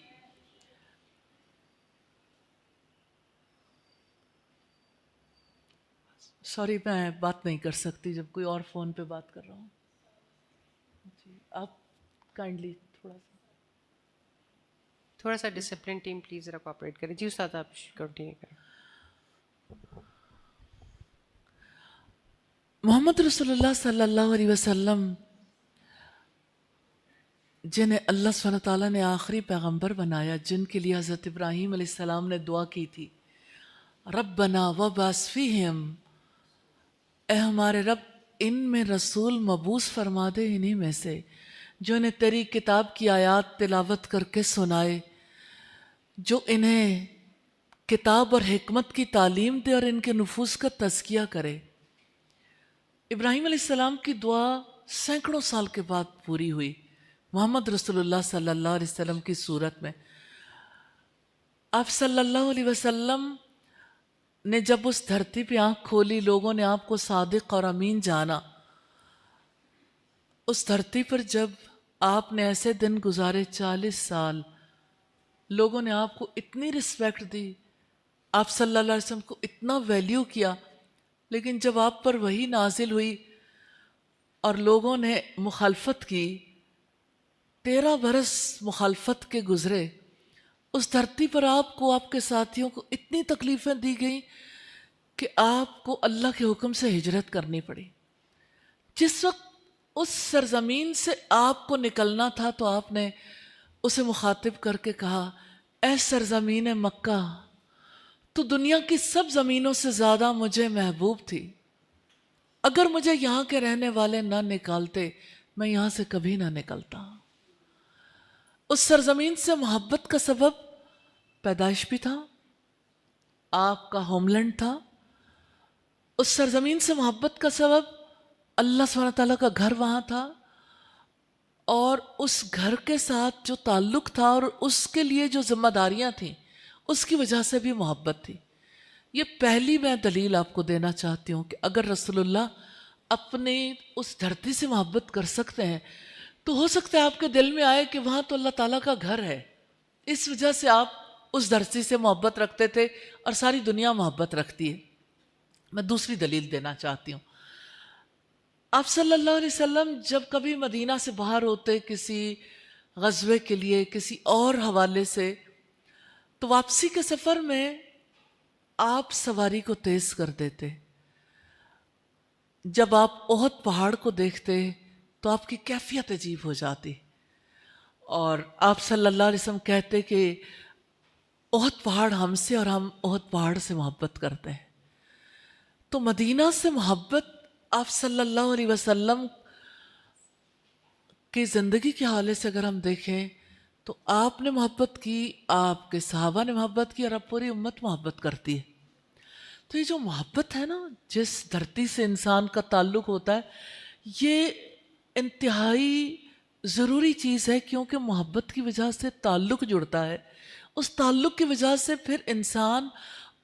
S2: سوری میں بات نہیں کر سکتی جب کوئی اور فون پہ بات کر رہا ہوں. جی آپ کائنڈلی
S1: تھوڑا سا ڈسپلن ٹیم پلیز ذرا کوآپریٹ کریں. جی استاد آپ کنٹینیو کریں.
S2: محمد رسول اللہ صلی اللہ علیہ وسلم جنہیں اللہ سبحانہ تعالیٰ نے آخری پیغمبر بنایا, جن کے لیے حضرت ابراہیم علیہ السلام نے دعا کی تھی, ربنا وبعث فیہم, اے ہمارے رب ان میں رسول مبعوث فرما دے انہی میں سے جو انہیں تیری کتاب کی آیات تلاوت کر کے سنائے, جو انہیں کتاب اور حکمت کی تعلیم دے اور ان کے نفوس کا تزکیہ کرے. ابراہیم علیہ السلام کی دعا سینکڑوں سال کے بعد پوری ہوئی محمد رسول اللہ صلی اللہ علیہ وسلم کی صورت میں. آپ صلی اللہ علیہ وسلم نے جب اس دھرتی پہ آنکھ کھولی, لوگوں نے آپ کو صادق اور امین جانا. اس دھرتی پر جب آپ نے ایسے دن گزارے 40 سال, لوگوں نے آپ کو اتنی رسپیکٹ دی, آپ صلی اللہ علیہ وسلم کو اتنا ویلیو کیا, لیکن جب آپ پر وحی نازل ہوئی اور لوگوں نے مخالفت کی, 13 برس مخالفت کے گزرے, اس دھرتی پر آپ کو آپ کے ساتھیوں کو اتنی تکلیفیں دی گئیں کہ آپ کو اللہ کے حکم سے ہجرت کرنی پڑی. جس وقت اس سرزمین سے آپ کو نکلنا تھا تو آپ نے اسے مخاطب کر کے کہا اے سرزمین مکہ تو دنیا کی سب زمینوں سے زیادہ مجھے محبوب تھی، اگر مجھے یہاں کے رہنے والے نہ نکالتے میں یہاں سے کبھی نہ نکلتا۔ اس سرزمین سے محبت کا سبب پیدائش بھی تھا، آپ کا ہوم لینڈ تھا۔ اس سرزمین سے محبت کا سبب اللہ سبحانہ تعالیٰ کا گھر وہاں تھا، اور اس گھر کے ساتھ جو تعلق تھا اور اس کے لیے جو ذمہ داریاں تھیں اس کی وجہ سے بھی محبت تھی۔ یہ پہلی میں دلیل آپ کو دینا چاہتی ہوں کہ اگر رسول اللہ اپنے اس دھرتی سے محبت کر سکتے ہیں تو ہو سکتا ہے آپ کے دل میں آئے کہ وہاں تو اللہ تعالیٰ کا گھر ہے، اس وجہ سے آپ اس دھرتی سے محبت رکھتے تھے اور ساری دنیا محبت رکھتی ہے۔ میں دوسری دلیل دینا چاہتی ہوں، آپ صلی اللہ علیہ وسلم جب کبھی مدینہ سے باہر ہوتے کسی غزوے کے لیے کسی اور حوالے سے، تو واپسی کے سفر میں آپ سواری کو تیز کر دیتے۔ جب آپ احد پہاڑ کو دیکھتے تو آپ کی کیفیت عجیب ہو جاتی، اور آپ صلی اللہ علیہ وسلم کہتے کہ احد پہاڑ ہم سے اور ہم احد پہاڑ سے محبت کرتے ہیں۔ تو مدینہ سے محبت آپ صلی اللہ علیہ وسلم کی زندگی کے حوالے سے اگر ہم دیکھیں تو آپ نے محبت کی، آپ کے صحابہ نے محبت کی، اور اب پوری امت محبت کرتی ہے۔ تو یہ جو محبت ہے نا، جس دھرتی سے انسان کا تعلق ہوتا ہے، یہ انتہائی ضروری چیز ہے، کیونکہ محبت کی وجہ سے تعلق جڑتا ہے، اس تعلق کی وجہ سے پھر انسان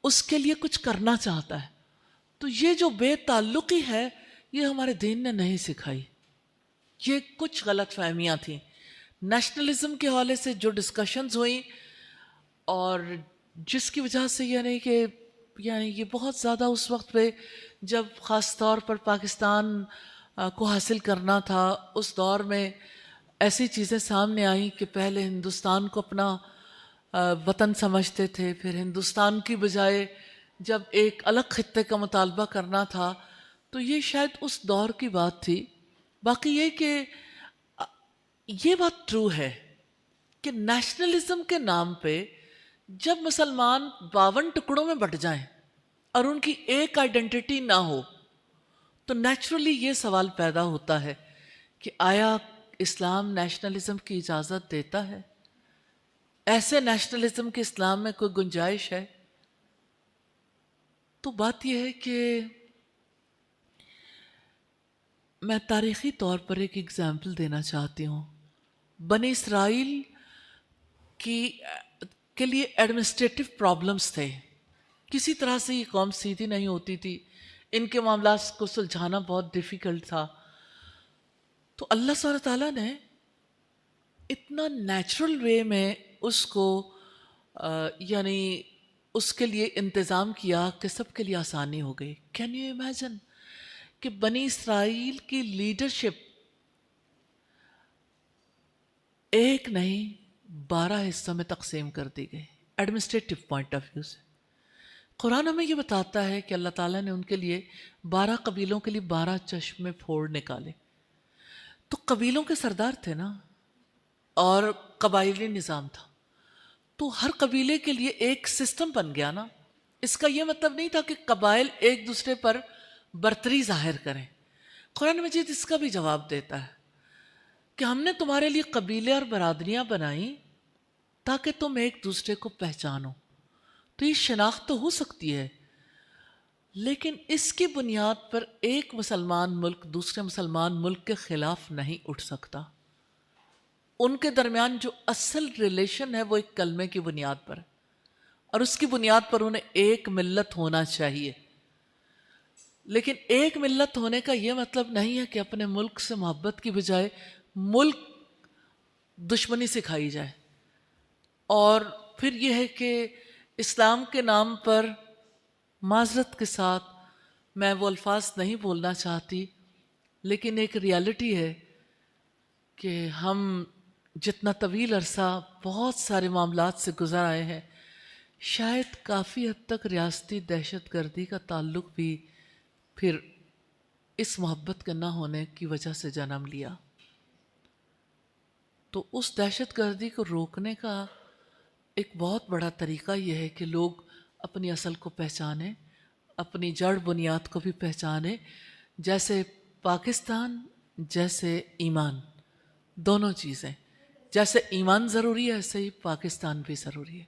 S2: اس کے لیے کچھ کرنا چاہتا ہے۔ تو یہ جو بے تعلقی ہے یہ ہمارے دین نے نہیں سکھائی، یہ کچھ غلط فہمیاں تھیں۔ نیشنلزم کے حوالے سے جو ڈسکشنز ہوئیں اور جس کی وجہ سے کہ یہ بہت زیادہ اس وقت پہ جب خاص طور پر پاکستان کو حاصل کرنا تھا، اس دور میں ایسی چیزیں سامنے آئیں کہ پہلے ہندوستان کو اپنا وطن سمجھتے تھے، پھر ہندوستان کی بجائے جب ایک الگ خطے کا مطالبہ کرنا تھا، تو یہ شاید اس دور کی بات تھی۔ باقی یہ کہ یہ بات ٹرو ہے کہ نیشنلزم کے نام پہ جب مسلمان 52 ٹکڑوں میں بٹ جائیں اور ان کی ایک آئیڈینٹی نہ ہو تو نیچرلی یہ سوال پیدا ہوتا ہے کہ آیا اسلام نیشنلزم کی اجازت دیتا ہے؟ ایسے نیشنلزم کے اسلام میں کوئی گنجائش ہے؟ تو بات یہ ہے کہ میں تاریخی طور پر ایک ایگزامپل دینا چاہتی ہوں۔ بنی اسرائیل کے لیے ایڈمنسٹریٹو پرابلمز تھے، کسی طرح سے یہ قوم سیدھی نہیں ہوتی تھی، ان کے معاملات کو سلجھانا بہت ڈیفیکلٹ تھا۔ تو اللہ سبحانہ تعالیٰ نے اتنا نیچرل وے میں اس کو اس کے لیے انتظام کیا کہ سب کے لیے آسانی ہو گئی۔ کین یو امیجن کہ بنی اسرائیل کی لیڈرشپ ایک نہیں 12 حصوں میں تقسیم کر دی گئی ایڈمنسٹریٹو پوائنٹ آف ویو سے۔ قرآن ہمیں یہ بتاتا ہے کہ اللہ تعالیٰ نے ان کے لیے 12 قبیلوں کے لیے 12 چشمے پھوڑ نکالے۔ تو قبیلوں کے سردار تھے نا، اور قبائلی نظام تھا، تو ہر قبیلے کے لیے ایک سسٹم بن گیا نا۔ اس کا یہ مطلب نہیں تھا کہ قبائل ایک دوسرے پر برتری ظاہر کریں۔ قرآن مجید اس کا بھی جواب دیتا ہے کہ ہم نے تمہارے لیے قبیلے اور برادریاں بنائیں تاکہ تم ایک دوسرے کو پہچانو۔ تو یہ شناخت تو ہو سکتی ہے، لیکن اس کی بنیاد پر ایک مسلمان ملک دوسرے مسلمان ملک کے خلاف نہیں اٹھ سکتا۔ ان کے درمیان جو اصل ریلیشن ہے وہ ایک کلمے کی بنیاد پر ہے، اور اس کی بنیاد پر انہیں ایک ملت ہونا چاہیے۔ لیکن ایک ملت ہونے کا یہ مطلب نہیں ہے کہ اپنے ملک سے محبت کی بجائے ملک دشمنی سکھائی جائے۔ اور پھر یہ ہے کہ اسلام کے نام پر، معذرت کے ساتھ میں وہ الفاظ نہیں بولنا چاہتی، لیکن ایک ریالٹی ہے کہ ہم جتنا طویل عرصہ بہت سارے معاملات سے گزر آئے ہیں، شاید کافی حد تک ریاستی دہشت گردی کا تعلق بھی پھر اس محبت کے نہ ہونے کی وجہ سے جنم لیا. تو اس دہشت گردی کو روکنے کا ایک بہت بڑا طریقہ یہ ہے کہ لوگ اپنی اصل کو پہچانیں، اپنی جڑ بنیاد کو بھی پہچانیں. جیسے پاکستان، جیسے ایمان، دونوں چیزیں. جیسے ایمان ضروری ہے ایسے ہی پاکستان بھی ضروری ہے.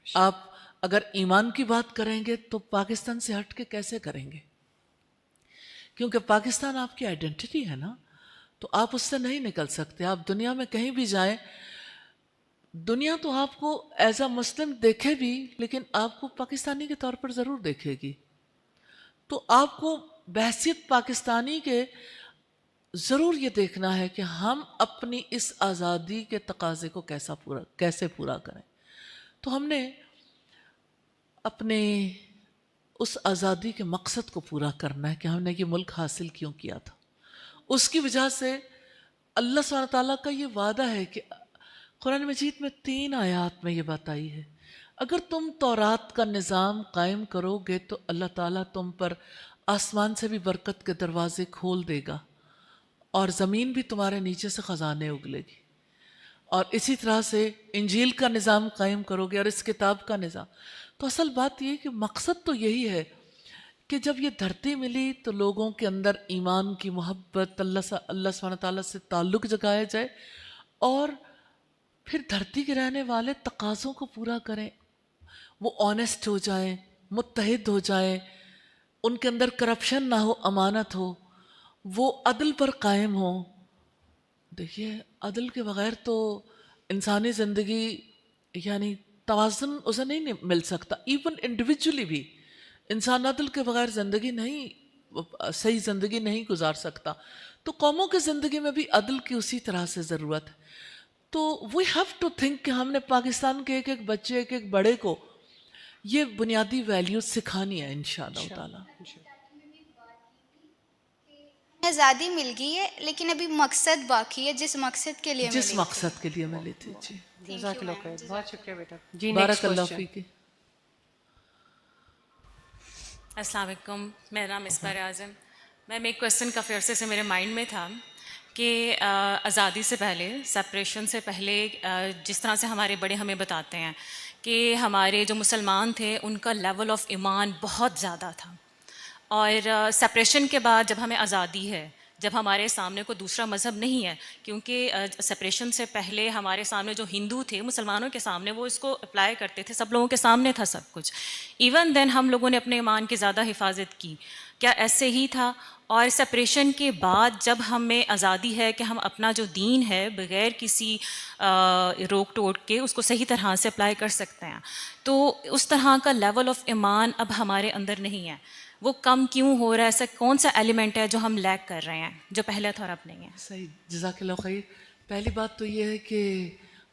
S2: آپ اگر ایمان کی بات کریں گے تو پاکستان سے ہٹ کے کیسے کریں گے؟ کیونکہ پاکستان آپ کی آئیڈینٹی ہے نا، تو آپ اس سے نہیں نکل سکتے. آپ دنیا میں کہیں بھی جائیں، دنیا تو آپ کو ایز اے مسلم دیکھے بھی لیکن آپ کو پاکستانی کے طور پر ضرور دیکھے گی. تو آپ کو بحیثیت پاکستانی کے ضرور یہ دیکھنا ہے کہ ہم اپنی اس آزادی کے تقاضے کو کیسے پورا کریں. تو ہم نے اپنے اس آزادی کے مقصد کو پورا کرنا ہے کہ ہم نے یہ ملک حاصل کیوں کیا تھا. اس کی وجہ سے اللہ سبحانہ تعالیٰ کا یہ وعدہ ہے کہ قرآن مجید میں 3 آیات میں یہ بات آئی ہے، اگر تم تورات کا نظام قائم کرو گے تو اللہ تعالیٰ تم پر آسمان سے بھی برکت کے دروازے کھول دے گا اور زمین بھی تمہارے نیچے سے خزانے اگلے گی. اور اسی طرح سے انجیل کا نظام قائم کرو گے اور اس کتاب کا نظام. تو اصل بات یہ ہے کہ مقصد تو یہی ہے کہ جب یہ دھرتی ملی تو لوگوں کے اندر ایمان کی محبت، اللہ سبحانہ تعالیٰ سے تعلق جگایا جائے اور پھر دھرتی کے رہنے والے تقاضوں کو پورا کریں. وہ آنیسٹ ہو جائیں، متحد ہو جائیں، ان کے اندر کرپشن نہ ہو، امانت ہو، وہ عدل پر قائم ہو. دیکھیے عدل کے بغیر تو انسانی زندگی یعنی توازن اسے نہیں مل سکتا. ایون انڈیویجولی بھی انسان عدل کے بغیر صحیح زندگی نہیں گزار سکتا. تو قوموں کی زندگی میں بھی عدل کی اسی طرح سے ضرورت ہے. تو وی ہیو ٹو تھنک کہ ہم نے پاکستان کے ایک ایک بچے، ایک ایک بڑے کو یہ بنیادی ویلیوز سکھانی ہے انشاءاللہ تعالیٰ.
S4: آزادی مل گئی ہے لیکن ابھی مقصد باقی ہے، جس مقصد کے لیے
S2: جس مقصد کے لیے ملی تھی. جی
S1: جزاک اللہ خیر، بہت شکریہ بیٹا. جی
S2: بارک اللہ فیک.
S3: السلام علیکم، میرا نام مصباح اعظم. میم ایک کویسچن کافی عرصے سے میرے مائنڈ میں تھا کہ آزادی سے پہلے، سپریشن سے پہلے، جس طرح سے ہمارے بڑے ہمیں بتاتے ہیں کہ ہمارے جو مسلمان تھے ان کا لیول آف ایمان بہت زیادہ تھا، اور سپریشن کے بعد جب ہمیں آزادی ہے، جب ہمارے سامنے کوئی دوسرا مذہب نہیں ہے، کیونکہ سپریشن سے پہلے ہمارے سامنے جو ہندو تھے، مسلمانوں کے سامنے وہ اس کو اپلائی کرتے تھے، سب لوگوں کے سامنے تھا سب کچھ. ایون دین ہم لوگوں نے اپنے ایمان کی زیادہ حفاظت کی. کیا ایسے ہی تھا؟ اور سپریشن کے بعد جب ہمیں آزادی ہے کہ ہم اپنا جو دین ہے بغیر کسی روک ٹوک کے اس کو صحیح طرح سے اپلائی کر سکتے ہیں، تو اس طرح کا لیول آف ایمان اب ہمارے اندر نہیں ہے. وہ کم کیوں ہو رہا ہے؟ ایسا کون سا ایلیمنٹ ہے جو ہم لیک کر رہے ہیں، جو پہلے تھا اور اب نہیں ہے؟
S2: صحیح، جزاک اللہ خیر. پہلی بات تو یہ ہے کہ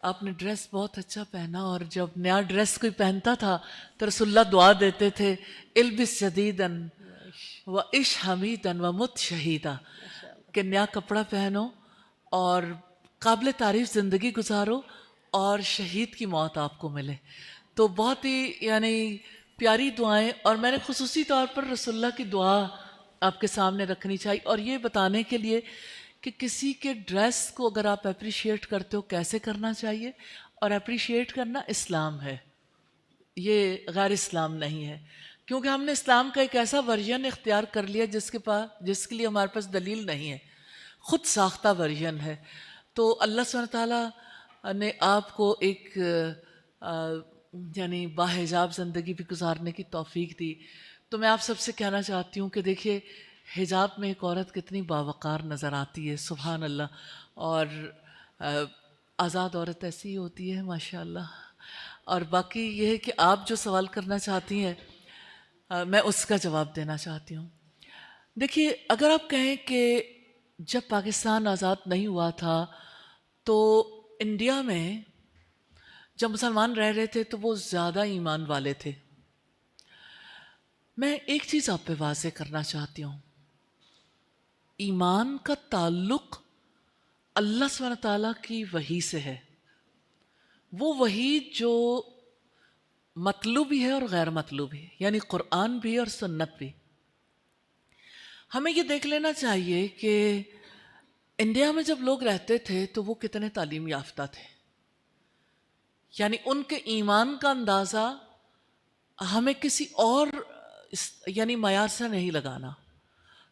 S2: آپ نے ڈریس بہت اچھا پہنا، اور جب نیا ڈریس کوئی پہنتا تھا تو رسول اللہ دعا دیتے تھے البس جدیداً و عش حمیداً و مت شہیداً، کہ نیا کپڑا پہنو اور قابل تعریف زندگی گزارو اور شہید کی موت آپ کو ملے. تو بہت ہی یعنی پیاری دعائیں، اور میں نے خصوصی طور پر رسول اللہ کی دعا آپ کے سامنے رکھنی چاہیے، اور یہ بتانے کے لیے کہ کسی کے ڈریس کو اگر آپ اپریشیٹ کرتے ہو کیسے کرنا چاہیے. اور اپریشیٹ کرنا اسلام ہے، یہ غیر اسلام نہیں ہے. کیونکہ ہم نے اسلام کا ایک ایسا ورژن اختیار کر لیا جس کے لیے ہمارے پاس دلیل نہیں ہے، خود ساختہ ورژن ہے. تو اللہ سبحانہ تعالیٰ نے آپ کو ایک یعنی باحجاب زندگی بھی گزارنے کی توفیق دی. تو میں آپ سب سے کہنا چاہتی ہوں کہ دیکھیے حجاب میں ایک عورت کتنی باوقار نظر آتی ہے، سبحان اللہ. اور آزاد عورت ایسی ہی ہوتی ہے ماشاء اللہ. اور باقی یہ ہے کہ آپ جو سوال کرنا چاہتی ہیں میں اس کا جواب دینا چاہتی ہوں. دیکھیے اگر آپ کہیں کہ جب پاکستان آزاد نہیں ہوا تھا تو انڈیا میں جب مسلمان رہ رہے تھے تو وہ زیادہ ایمان والے تھے. میں ایک چیز آپ پہ واضح کرنا چاہتی ہوں، ایمان کا تعلق اللہ سبحانہ تعالیٰ کی وحی سے ہے. وہ وحی جو مطلوب بھی ہے اور غیر مطلوب بھی ہے، یعنی قرآن بھی اور سنت بھی. ہمیں یہ دیکھ لینا چاہیے کہ انڈیا میں جب لوگ رہتے تھے تو وہ کتنے تعلیم یافتہ تھے. یعنی ان کے ایمان کا اندازہ ہمیں کسی اور یعنی معیار سے نہیں لگانا.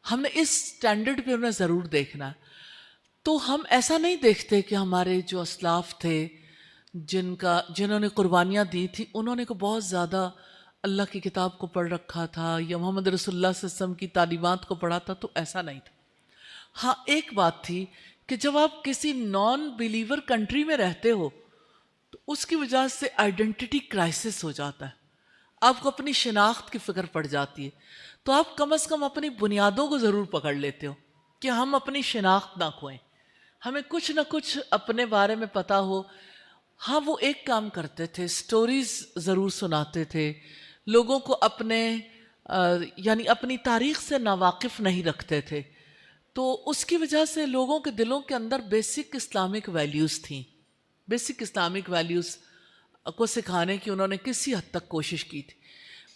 S2: ہم نے اس سٹینڈرڈ پہ انہیں ضرور دیکھنا ہے. تو ہم ایسا نہیں دیکھتے کہ ہمارے جو اسلاف تھے جنہوں نے قربانیاں دی تھی انہوں نے کو بہت زیادہ اللہ کی کتاب کو پڑھ رکھا تھا یا محمد رسول اللہ صلی اللہ علیہ وسلم کی تعلیمات کو پڑھا تھا, تو ایسا نہیں تھا. ہاں ایک بات تھی کہ جب آپ کسی نان بلیور کنٹری میں رہتے ہو تو اس کی وجہ سے آئیڈینٹی کرائسس ہو جاتا ہے, آپ کو اپنی شناخت کی فکر پڑ جاتی ہے. تو آپ کم از کم اپنی بنیادوں کو ضرور پکڑ لیتے ہو کہ ہم اپنی شناخت نہ کھوئیں, ہمیں کچھ نہ کچھ اپنے بارے میں پتہ ہو. ہاں وہ ایک کام کرتے تھے, سٹوریز ضرور سناتے تھے, لوگوں کو اپنے یعنی اپنی تاریخ سے ناواقف نہیں رکھتے تھے. تو اس کی وجہ سے لوگوں کے دلوں کے اندر بیسک اسلامک ویلیوز تھیں. بیسک اسلامک ویلیوز کو سکھانے کی انہوں نے کسی حد تک کوشش کی تھی.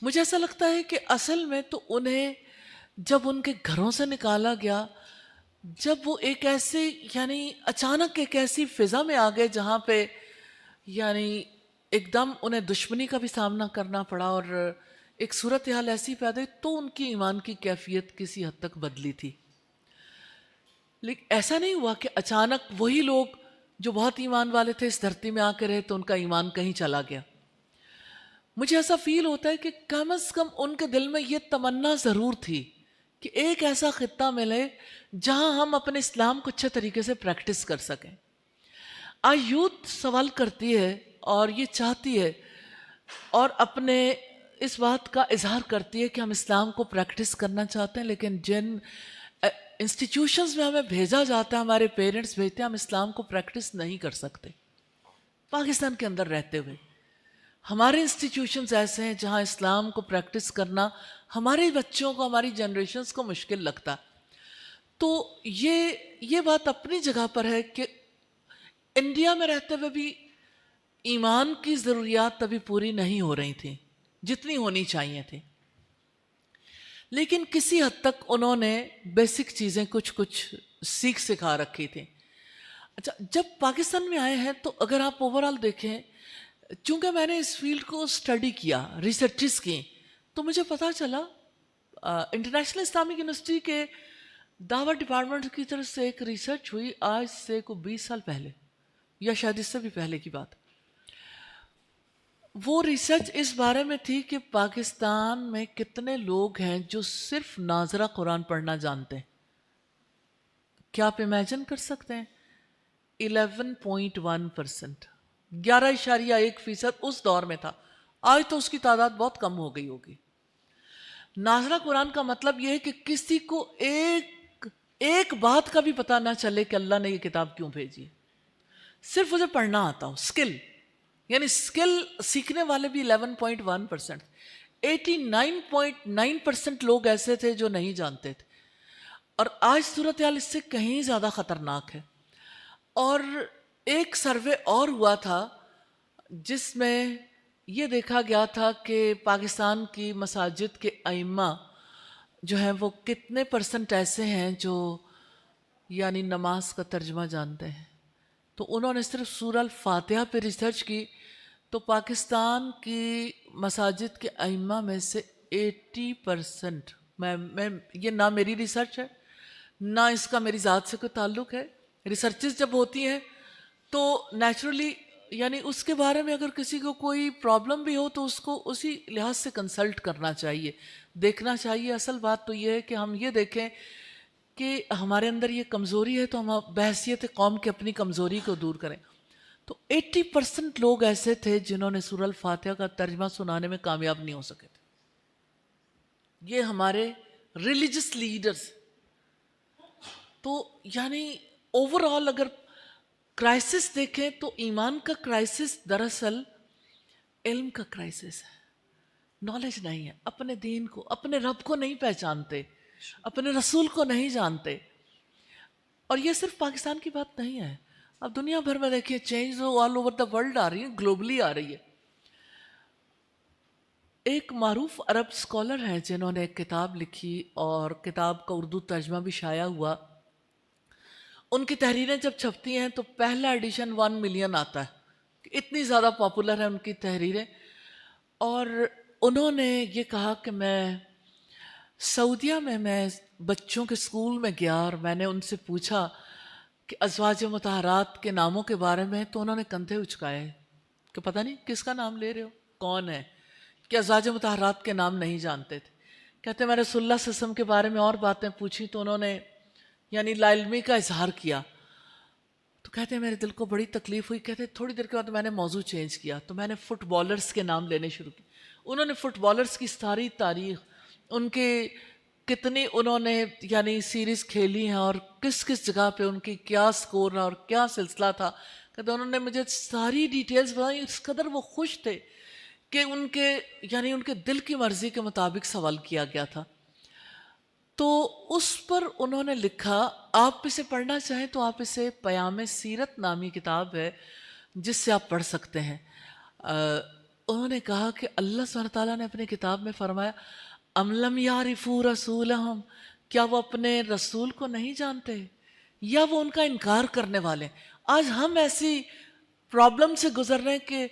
S2: مجھے ایسا لگتا ہے کہ اصل میں تو انہیں جب ان کے گھروں سے نکالا گیا, جب وہ ایک ایسے یعنی اچانک ایک ایسی فضا میں آ گئے جہاں پہ یعنی ایک دم انہیں دشمنی کا بھی سامنا کرنا پڑا اور ایک صورتحال ایسی پیدا ہوئی, تو ان کی ایمان کی کیفیت کسی حد تک بدلی تھی. لیکن ایسا نہیں ہوا کہ اچانک وہی لوگ جو بہت ایمان والے تھے اس دھرتی میں آ کے رہے تو ان کا ایمان کہیں چلا گیا. مجھے ایسا فیل ہوتا ہے کہ کم از کم ان کے دل میں یہ تمنا ضرور تھی کہ ایک ایسا خطہ ملے جہاں ہم اپنے اسلام کو اچھے طریقے سے پریکٹس کر سکیں. آج یوتھ سوال کرتی ہے اور یہ چاہتی ہے اور اپنے اس بات کا اظہار کرتی ہے کہ ہم اسلام کو پریکٹس کرنا چاہتے ہیں, لیکن جن انسٹیٹیوشنز میں ہمیں بھیجا جاتا ہے, ہمارے پیرنٹس بھیجتے ہیں, ہم اسلام کو پریکٹس نہیں کر سکتے. پاکستان کے اندر رہتے ہوئے ہمارے انسٹیٹیوشنز ایسے ہیں جہاں اسلام کو پریکٹس کرنا ہمارے بچوں کو, ہماری جنریشنز کو مشکل لگتا. تو یہ بات اپنی جگہ پر ہے کہ انڈیا میں رہتے ہوئے بھی ایمان کی ضروریات ابھی پوری نہیں ہو رہی تھیں جتنی ہونی چاہیے تھی, لیکن کسی حد تک انہوں نے بیسک چیزیں کچھ سیکھ سکھا رکھی تھی. اچھا, جب پاکستان میں آئے ہیں تو اگر آپ اوورآل دیکھیں, چونکہ میں نے اس فیلڈ کو اسٹڈی کیا, ریسرچز کی, تو مجھے پتہ چلا انٹرنیشنل اسلامک یونیورسٹی کے دعوت ڈپارٹمنٹ کی طرف سے ایک ریسرچ ہوئی آج سے کو 20 سال پہلے یا شاید اس سے بھی پہلے کی بات. وہ ریسرچ اس بارے میں تھی کہ پاکستان میں کتنے لوگ ہیں جو صرف ناظرہ قرآن پڑھنا جانتے ہیں. کیا آپ امیجن کر سکتے ہیں؟ 11.1%, 11.1% اس دور میں تھا. آج تو اس کی تعداد بہت کم ہو گئی ہوگی. ناظرہ قرآن کا مطلب یہ ہے کہ کسی کو ایک بات کا بھی پتہ نہ چلے کہ اللہ نے یہ کتاب کیوں بھیجی ہے, صرف اسے پڑھنا آتا ہو. اسکل یعنی اسکل سیکھنے والے بھی 11.1%. 89.9% لوگ ایسے تھے جو نہیں جانتے تھے, اور آج صورتحال اس سے کہیں زیادہ خطرناک ہے. اور ایک سروے اور ہوا تھا جس میں یہ دیکھا گیا تھا کہ پاکستان کی مساجد کے ائمہ جو ہیں وہ کتنے % ایسے ہیں جو یعنی نماز کا ترجمہ جانتے ہیں. تو انہوں نے صرف سورہ الفاتحہ پہ ریسرچ کی, تو پاکستان کی مساجد کے ائمہ میں سے 80%, میں یہ نہ میری ریسرچ ہے نہ اس کا میری ذات سے کوئی تعلق ہے. ریسرچز جب ہوتی ہیں تو نیچرلی یعنی اس کے بارے میں اگر کسی کو کوئی پرابلم بھی ہو تو اس کو اسی لحاظ سے کنسلٹ کرنا چاہیے, دیکھنا چاہیے. اصل بات تو یہ ہے کہ ہم یہ دیکھیں کہ ہمارے اندر یہ کمزوری ہے تو ہم بحیثیت قوم کی اپنی کمزوری کو دور کریں. تو 80% لوگ ایسے تھے جنہوں نے سورہ الفاتحہ کا ترجمہ سنانے میں کامیاب نہیں ہو سکے تھے. یہ ہمارے ریلیجس لیڈرز. تو یعنی اوورآل اگر کرائسس دیکھیں تو ایمان کا کرائسس دراصل علم کا کرائسس ہے. نالج نہیں ہے, اپنے دین کو, اپنے رب کو نہیں پہچانتے, اپنے رسول کو نہیں جانتے. اور یہ صرف پاکستان کی بات نہیں ہے, اب دنیا بھر میں دیکھیے change all over the world آ رہی ہے, گلوبلی آ رہی ہے. ایک معروف عرب اسکالر ہیں جنہوں نے ایک کتاب لکھی اور کتاب کا اردو ترجمہ بھی شائع ہوا. ان کی تحریریں جب چھپتی ہیں تو پہلا ایڈیشن 1 ملین آتا ہے. اتنی زیادہ پاپولر ہیں ان کی تحریریں. اور انہوں نے یہ کہا کہ میں سعودیہ میں بچوں کے اسکول میں گیا اور میں نے ان سے پوچھا کہ ازواج مطہرات کے ناموں کے بارے میں, تو انہوں نے کندھے اچکائے کہ پتہ نہیں کس کا نام لے رہے ہو, کون ہے, کہ ازواج مطہرات کے نام نہیں جانتے تھے. کہتے میں رسول اللہ صلی اللہ علیہ وسلم کے بارے میں اور باتیں پوچھی تو انہوں نے یعنی لا علمی کا اظہار کیا. تو کہتے ہیں میرے دل کو بڑی تکلیف ہوئی. کہتے تھوڑی دیر کے بعد میں نے موضوع چینج کیا تو میں نے فٹ بالرز کے نام لینے شروع کی. انہوں نے فٹ بالرز کی ساری تاریخ, ان کے کتنی انہوں نے یعنی سیریز کھیلی ہیں اور کس کس جگہ پہ ان کی کیا سکور رہا اور کیا سلسلہ تھا, کہتے انہوں نے مجھے ساری ڈیٹیلز بتائیں. اس قدر وہ خوش تھے کہ ان کے دل کی مرضی کے مطابق سوال کیا گیا تھا. تو اس پر انہوں نے لکھا, آپ اسے پڑھنا چاہیں تو آپ اسے پیام سیرت نامی کتاب ہے جس سے آپ پڑھ سکتے ہیں. انہوں نے کہا کہ اللہ سبحانہ تعالیٰ نے اپنی کتاب میں فرمایا ام لم یعرفوا رسولہم, کیا وہ اپنے رسول کو نہیں جانتے یا وہ ان کا انکار کرنے والے ہیں. آج ہم ایسی پرابلم سے گزر رہے ہیں کہ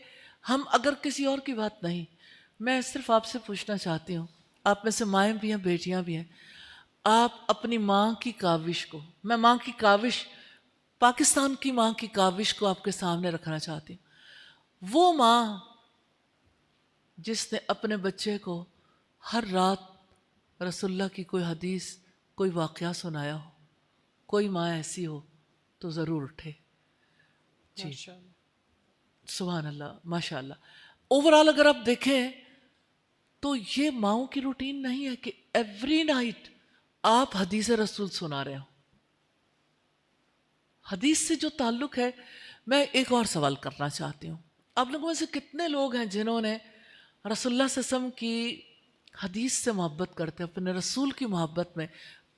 S2: ہم اگر کسی اور کی بات نہیں, میں صرف آپ سے پوچھنا چاہتی ہوں, آپ میں سے مائیں بھی ہیں بیٹیاں بھی ہیں, آپ اپنی ماں کی کاوش کو, میں ماں کی کاوش, پاکستان کی ماں کی کاوش کو آپ کے سامنے رکھنا چاہتی ہوں. وہ ماں جس نے اپنے بچے کو ہر رات رسول اللہ کی کوئی حدیث, کوئی واقعہ سنایا ہو, کوئی ماں ایسی ہو تو ضرور اٹھے. جی سبحان اللہ, ماشاء اللہ. اوورآل اگر آپ دیکھیں تو یہ ماؤں کی روٹین نہیں ہے کہ ایوری نائٹ آپ حدیث رسول سنا رہے ہو. حدیث سے جو تعلق ہے, میں ایک اور سوال کرنا چاہتی ہوں. آپ لوگوں میں سے کتنے لوگ ہیں جنہوں نے رسول اللہ صلی اللہ علیہ وسلم کی حدیث سے محبت کرتے ہیں, اپنے رسول کی محبت میں,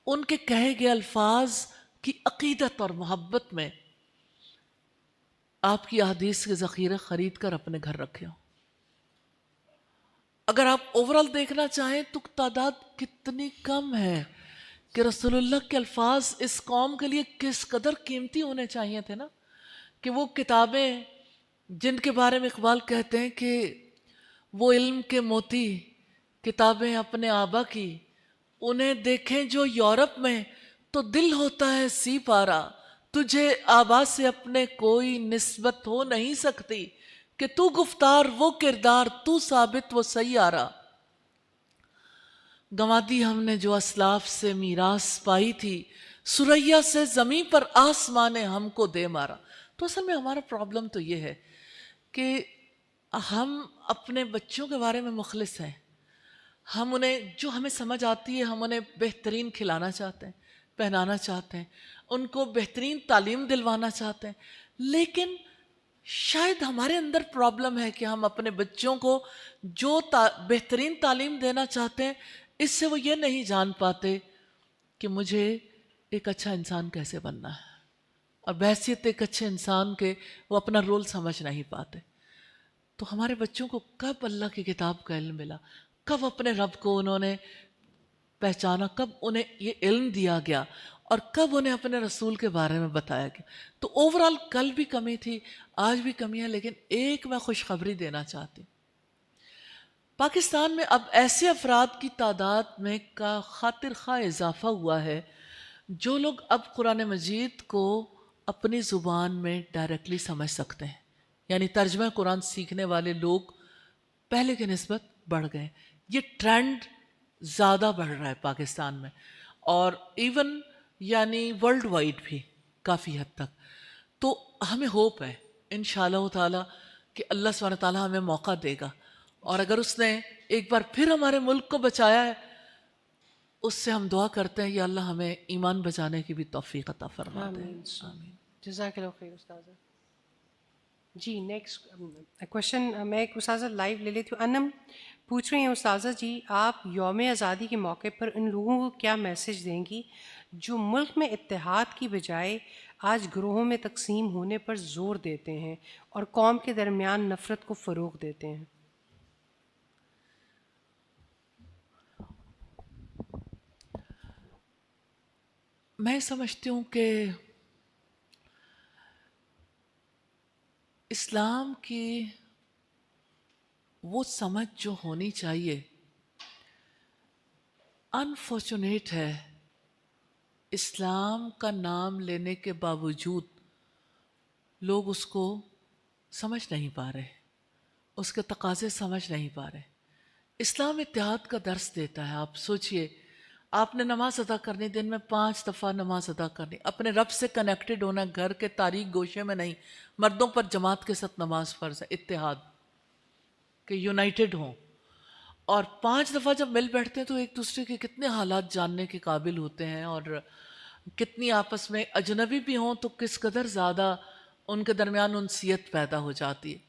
S2: ان کے کہے گئے الفاظ کی عقیدت اور محبت میں آپ کی احادیث کے ذخیرے خرید کر اپنے گھر رکھے ہوں؟ اگر آپ اوورال دیکھنا چاہیں تو تعداد کتنی کم ہے کہ رسول اللہ کے الفاظ اس قوم کے لیے کس قدر قیمتی ہونے چاہیے تھے نا, کہ وہ کتابیں جن کے بارے میں اقبال کہتے ہیں کہ وہ علم کے موتی کتابیں اپنے آبا کی, انہیں دیکھیں جو یورپ میں تو دل ہوتا ہے سی پارا, تجھے آبا سے اپنے کوئی نسبت ہو نہیں سکتی, کہ تو گفتار وہ کردار تو ثابت وہ سیارہ. گنوا دی ہم نے جو اسلاف سے میراث پائی تھی, سریا سے زمین پر آسمان نے ہم کو دے مارا. تو اصل میں ہمارا پرابلم تو یہ ہے کہ ہم اپنے بچوں کے بارے میں مخلص ہیں, ہم انہیں جو ہمیں سمجھ آتی ہے ہم انہیں بہترین کھلانا چاہتے ہیں, پہنانا چاہتے ہیں, ان کو بہترین تعلیم دلوانا چاہتے ہیں. لیکن شاید ہمارے اندر پرابلم ہے کہ ہم اپنے بچوں کو جو بہترین تعلیم دینا چاہتے ہیں اس سے وہ یہ نہیں جان پاتے کہ مجھے ایک اچھا انسان کیسے بننا ہے, اور بحیثیت ایک اچھے انسان کے وہ اپنا رول سمجھ نہیں پاتے. تو ہمارے بچوں کو کب اللہ کی کتاب کا علم ملا, کب اپنے رب کو انہوں نے پہچانا, کب انہیں یہ علم دیا گیا, اور کب انہیں اپنے رسول کے بارے میں بتایا گیا. تو اوورال کل بھی کمی تھی, آج بھی کمی ہے, لیکن ایک میں خوشخبری دینا چاہتی ہوں. پاکستان میں اب ایسے افراد کی تعداد میں کا خاطر خواہ اضافہ ہوا ہے جو لوگ اب قرآن مجید کو اپنی زبان میں ڈائریکٹلی سمجھ سکتے ہیں. یعنی ترجمہ قرآن سیکھنے والے لوگ پہلے کی نسبت بڑھ گئے. یہ ٹرینڈ زیادہ بڑھ رہا ہے پاکستان میں, اور ایون یعنی ورلڈ وائڈ بھی کافی حد تک. تو ہمیں ہوپ ہے انشاءاللہ تعالی کہ اللہ سبحانہ تعالیٰ ہمیں موقع دے گا, اور اگر اس نے ایک بار پھر ہمارے ملک کو بچایا ہے اس سے ہم دعا کرتے ہیں یا اللہ ہمیں ایمان بچانے کی بھی توفیق عطا فرما دے.
S1: آمین. جزاک اللہ خیر استاذہ. جی نیکسٹ کوشچن میں ایک استاذہ لائیو لے لیتی ہوں. انم پوچھ رہی ہیں استاذہ جی, آپ یوم آزادی کے موقع پر ان لوگوں کو کیا میسج دیں گی جو ملک میں اتحاد کی بجائے آج گروہوں میں تقسیم ہونے پر زور دیتے ہیں اور قوم کے درمیان نفرت کو فروغ دیتے ہیں؟
S2: میں سمجھتی ہوں کہ اسلام کی وہ سمجھ جو ہونی چاہیے انفارچونیٹ ہے، اسلام کا نام لینے کے باوجود لوگ اس کو سمجھ نہیں پا رہے، اس کے تقاضے سمجھ نہیں پا رہے۔ اسلام اتحاد کا درس دیتا ہے۔ آپ سوچئے، آپ نے نماز ادا کرنی، دن میں 5 دفعہ نماز ادا کرنی، اپنے رب سے کنیکٹڈ ہونا، گھر کے تاریک گوشے میں نہیں، مردوں پر جماعت کے ساتھ نماز فرض ہے، اتحاد، کہ یونائٹڈ ہوں۔ اور 5 دفعہ جب مل بیٹھتے ہیں تو ایک دوسرے کے کتنے حالات جاننے کے قابل ہوتے ہیں، اور کتنی آپس میں اجنبی بھی ہوں تو کس قدر زیادہ ان کے درمیان انسیت پیدا ہو جاتی ہے۔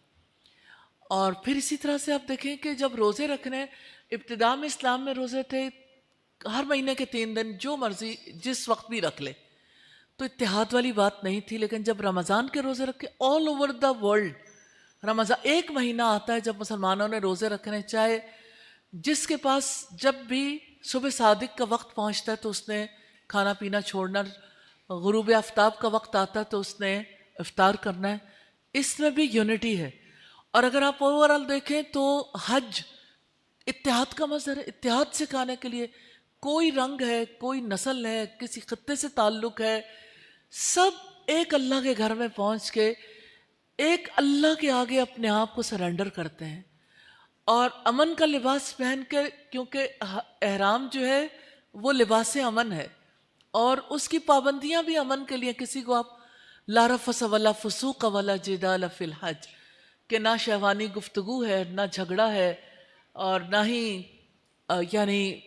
S2: اور پھر اسی طرح سے آپ دیکھیں کہ جب روزے رکھنے، ابتدا میں اسلام میں روزے تھے ہر مہینے کے 3 دن، جو مرضی جس وقت بھی رکھ لے، تو اتحاد والی بات نہیں تھی۔ لیکن جب رمضان کے روزے رکھے آل اوور دا ورلڈ، رمضان ایک مہینہ آتا ہے جب مسلمانوں نے روزے رکھنے، چاہے جس کے پاس جب بھی صبح صادق کا وقت پہنچتا ہے تو اس نے کھانا پینا چھوڑنا، غروب آفتاب کا وقت آتا ہے تو اس نے افطار کرنا ہے، اس میں بھی یونٹی ہے۔ اور اگر آپ اوورآل دیکھیں تو حج اتحاد کا مظہر ہے۔ اتحاد سکھانے کے لیے کوئی رنگ ہے، کوئی نسل ہے، کسی خطے سے تعلق ہے، سب ایک اللہ کے گھر میں پہنچ کے ایک اللہ کے آگے اپنے آپ کو سرنڈر کرتے ہیں، اور امن کا لباس پہن کے، کیونکہ احرام جو ہے وہ لباس امن ہے، اور اس کی پابندیاں بھی امن کے لیے۔ کسی کو آپ لا رفث ولا فسوق ولا جدال فی الحج، کہ نہ شہوانی گفتگو ہے، نہ جھگڑا ہے، اور نہ ہی یعنی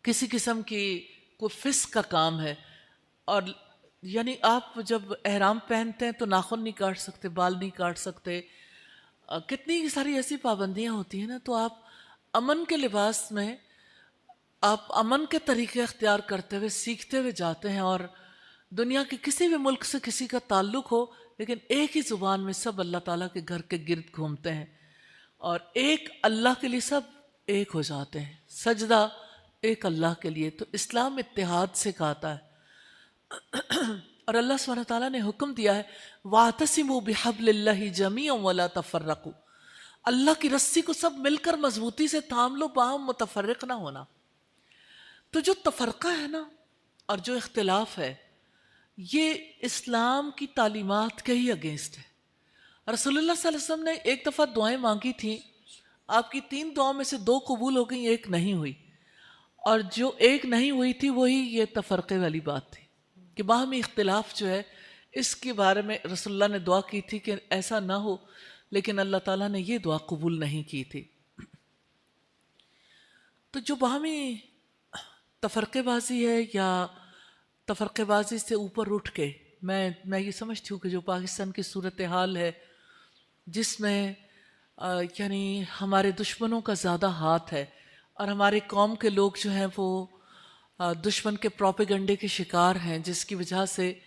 S2: کسی قسم کی کوئی فسق کا کام ہے۔ اور یعنی آپ جب احرام پہنتے ہیں تو ناخن نہیں کاٹ سکتے، بال نہیں کاٹ سکتے، کتنی ساری ایسی پابندیاں ہوتی ہیں نا۔ تو آپ امن کے لباس میں، آپ امن کے طریقے اختیار کرتے ہوئے سیکھتے ہوئے جاتے ہیں، اور دنیا کے کسی بھی ملک سے کسی کا تعلق ہو، لیکن ایک ہی زبان میں سب اللہ تعالیٰ کے گھر کے گرد گھومتے ہیں، اور ایک اللہ کے لیے سب ایک ہو جاتے ہیں، سجدہ ایک اللہ کے لیے۔ تو اسلام اتحاد سکھاتا ہے، اور اللہ سبحانہ تعالیٰ نے حکم دیا ہے وَاعْتَصِمُوا بِحَبْلِ اللَّهِ جَمِيعًا وَلَا تَفَرَّقُوا، اللہ کی رسی کو سب مل کر مضبوطی سے تھام لو، باہم متفرق نہ ہونا۔ تو جو تفرقہ ہے نا، اور جو اختلاف ہے، یہ اسلام کی تعلیمات کے ہی اگینسٹ ہے۔ رسول اللہ صلی اللہ علیہ وسلم نے ایک دفعہ دعائیں مانگی تھیں، آپ کی 3 دعاؤں میں سے 2 قبول ہو گئیں، ایک نہیں ہوئی، اور جو ایک نہیں ہوئی تھی وہی یہ تفرقے والی بات تھی، کہ باہمی اختلاف جو ہے اس کے بارے میں رسول اللہ نے دعا کی تھی کہ ایسا نہ ہو، لیکن اللہ تعالیٰ نے یہ دعا قبول نہیں کی تھی۔ تو جو باہمی تفرقے بازی ہے، یا تفرقے بازی سے اوپر اٹھ کے، میں یہ سمجھتی ہوں کہ جو پاکستان کی صورتحال ہے، جس میں یعنی ہمارے دشمنوں کا زیادہ ہاتھ ہے، اور ہمارے قوم کے لوگ جو ہیں وہ دشمن کے پروپیگنڈے کے شکار ہیں، جس کی وجہ سے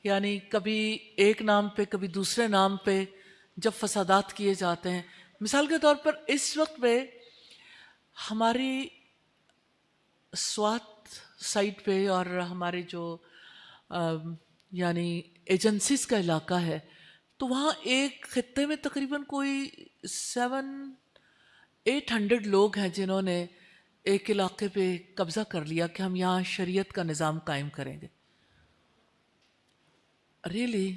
S2: یعنی کبھی ایک نام پہ کبھی دوسرے نام پہ جب فسادات کیے جاتے ہیں۔ مثال کے طور پر اس وقت پہ ہماری سوات سائٹ پہ اور ہمارے جو یعنی ایجنسیز کا علاقہ ہے، تو وہاں ایک خطے میں تقریباً کوئی 700-800 لوگ ہیں جنہوں نے ایک علاقے پہ قبضہ کر لیا کہ ہم یہاں شریعت کا نظام قائم کریں گے۔ ریئلی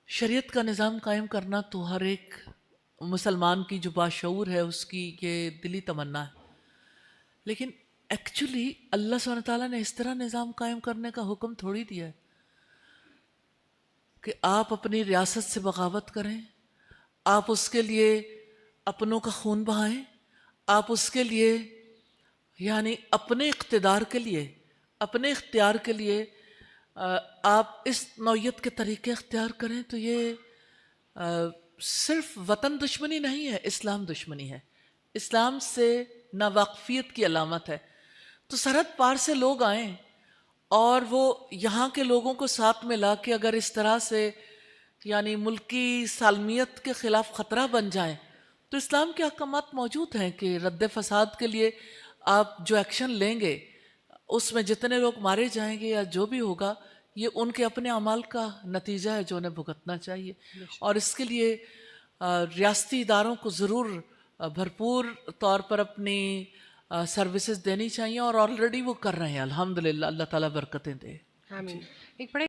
S2: شریعت کا نظام قائم کرنا تو ہر ایک مسلمان کی جو باشعور ہے اس کی یہ دلی تمنا ہے، لیکن ایکچولی اللہ سبحانہ تعالیٰ نے اس طرح نظام قائم کرنے کا حکم تھوڑی دیا ہے کہ آپ اپنی ریاست سے بغاوت کریں، آپ اس کے لیے اپنوں کا خون بہائیں، آپ اس کے لیے یعنی اپنے اقتدار کے لیے، اپنے اختیار کے لیے آپ اس نوعیت کے طریقے اختیار کریں، تو یہ صرف وطن دشمنی نہیں ہے، اسلام دشمنی ہے، اسلام سے ناواقفیت کی علامت ہے۔ تو سرحد پار سے لوگ آئیں اور وہ یہاں کے لوگوں کو ساتھ ملا کے اگر اس طرح سے یعنی ملکی سالمیت کے خلاف خطرہ بن جائیں، تو اسلام کے احکامات موجود ہیں کہ رد فساد کے لیے آپ جو ایکشن لیں گے، اس میں جتنے لوگ مارے جائیں گے یا جو بھی ہوگا یہ ان کے اپنے اعمال کا نتیجہ ہے جو انہیں بھگتنا چاہیے. اور اس کے لیے ریاستی اداروں کو ضرور بھرپور طور پر اپنی سروسز دینی چاہیے، اور آلریڈی وہ کر رہے ہیں الحمدللہ. اللہ تعالیٰ برکتیں دے.
S1: آمین. ایک بڑے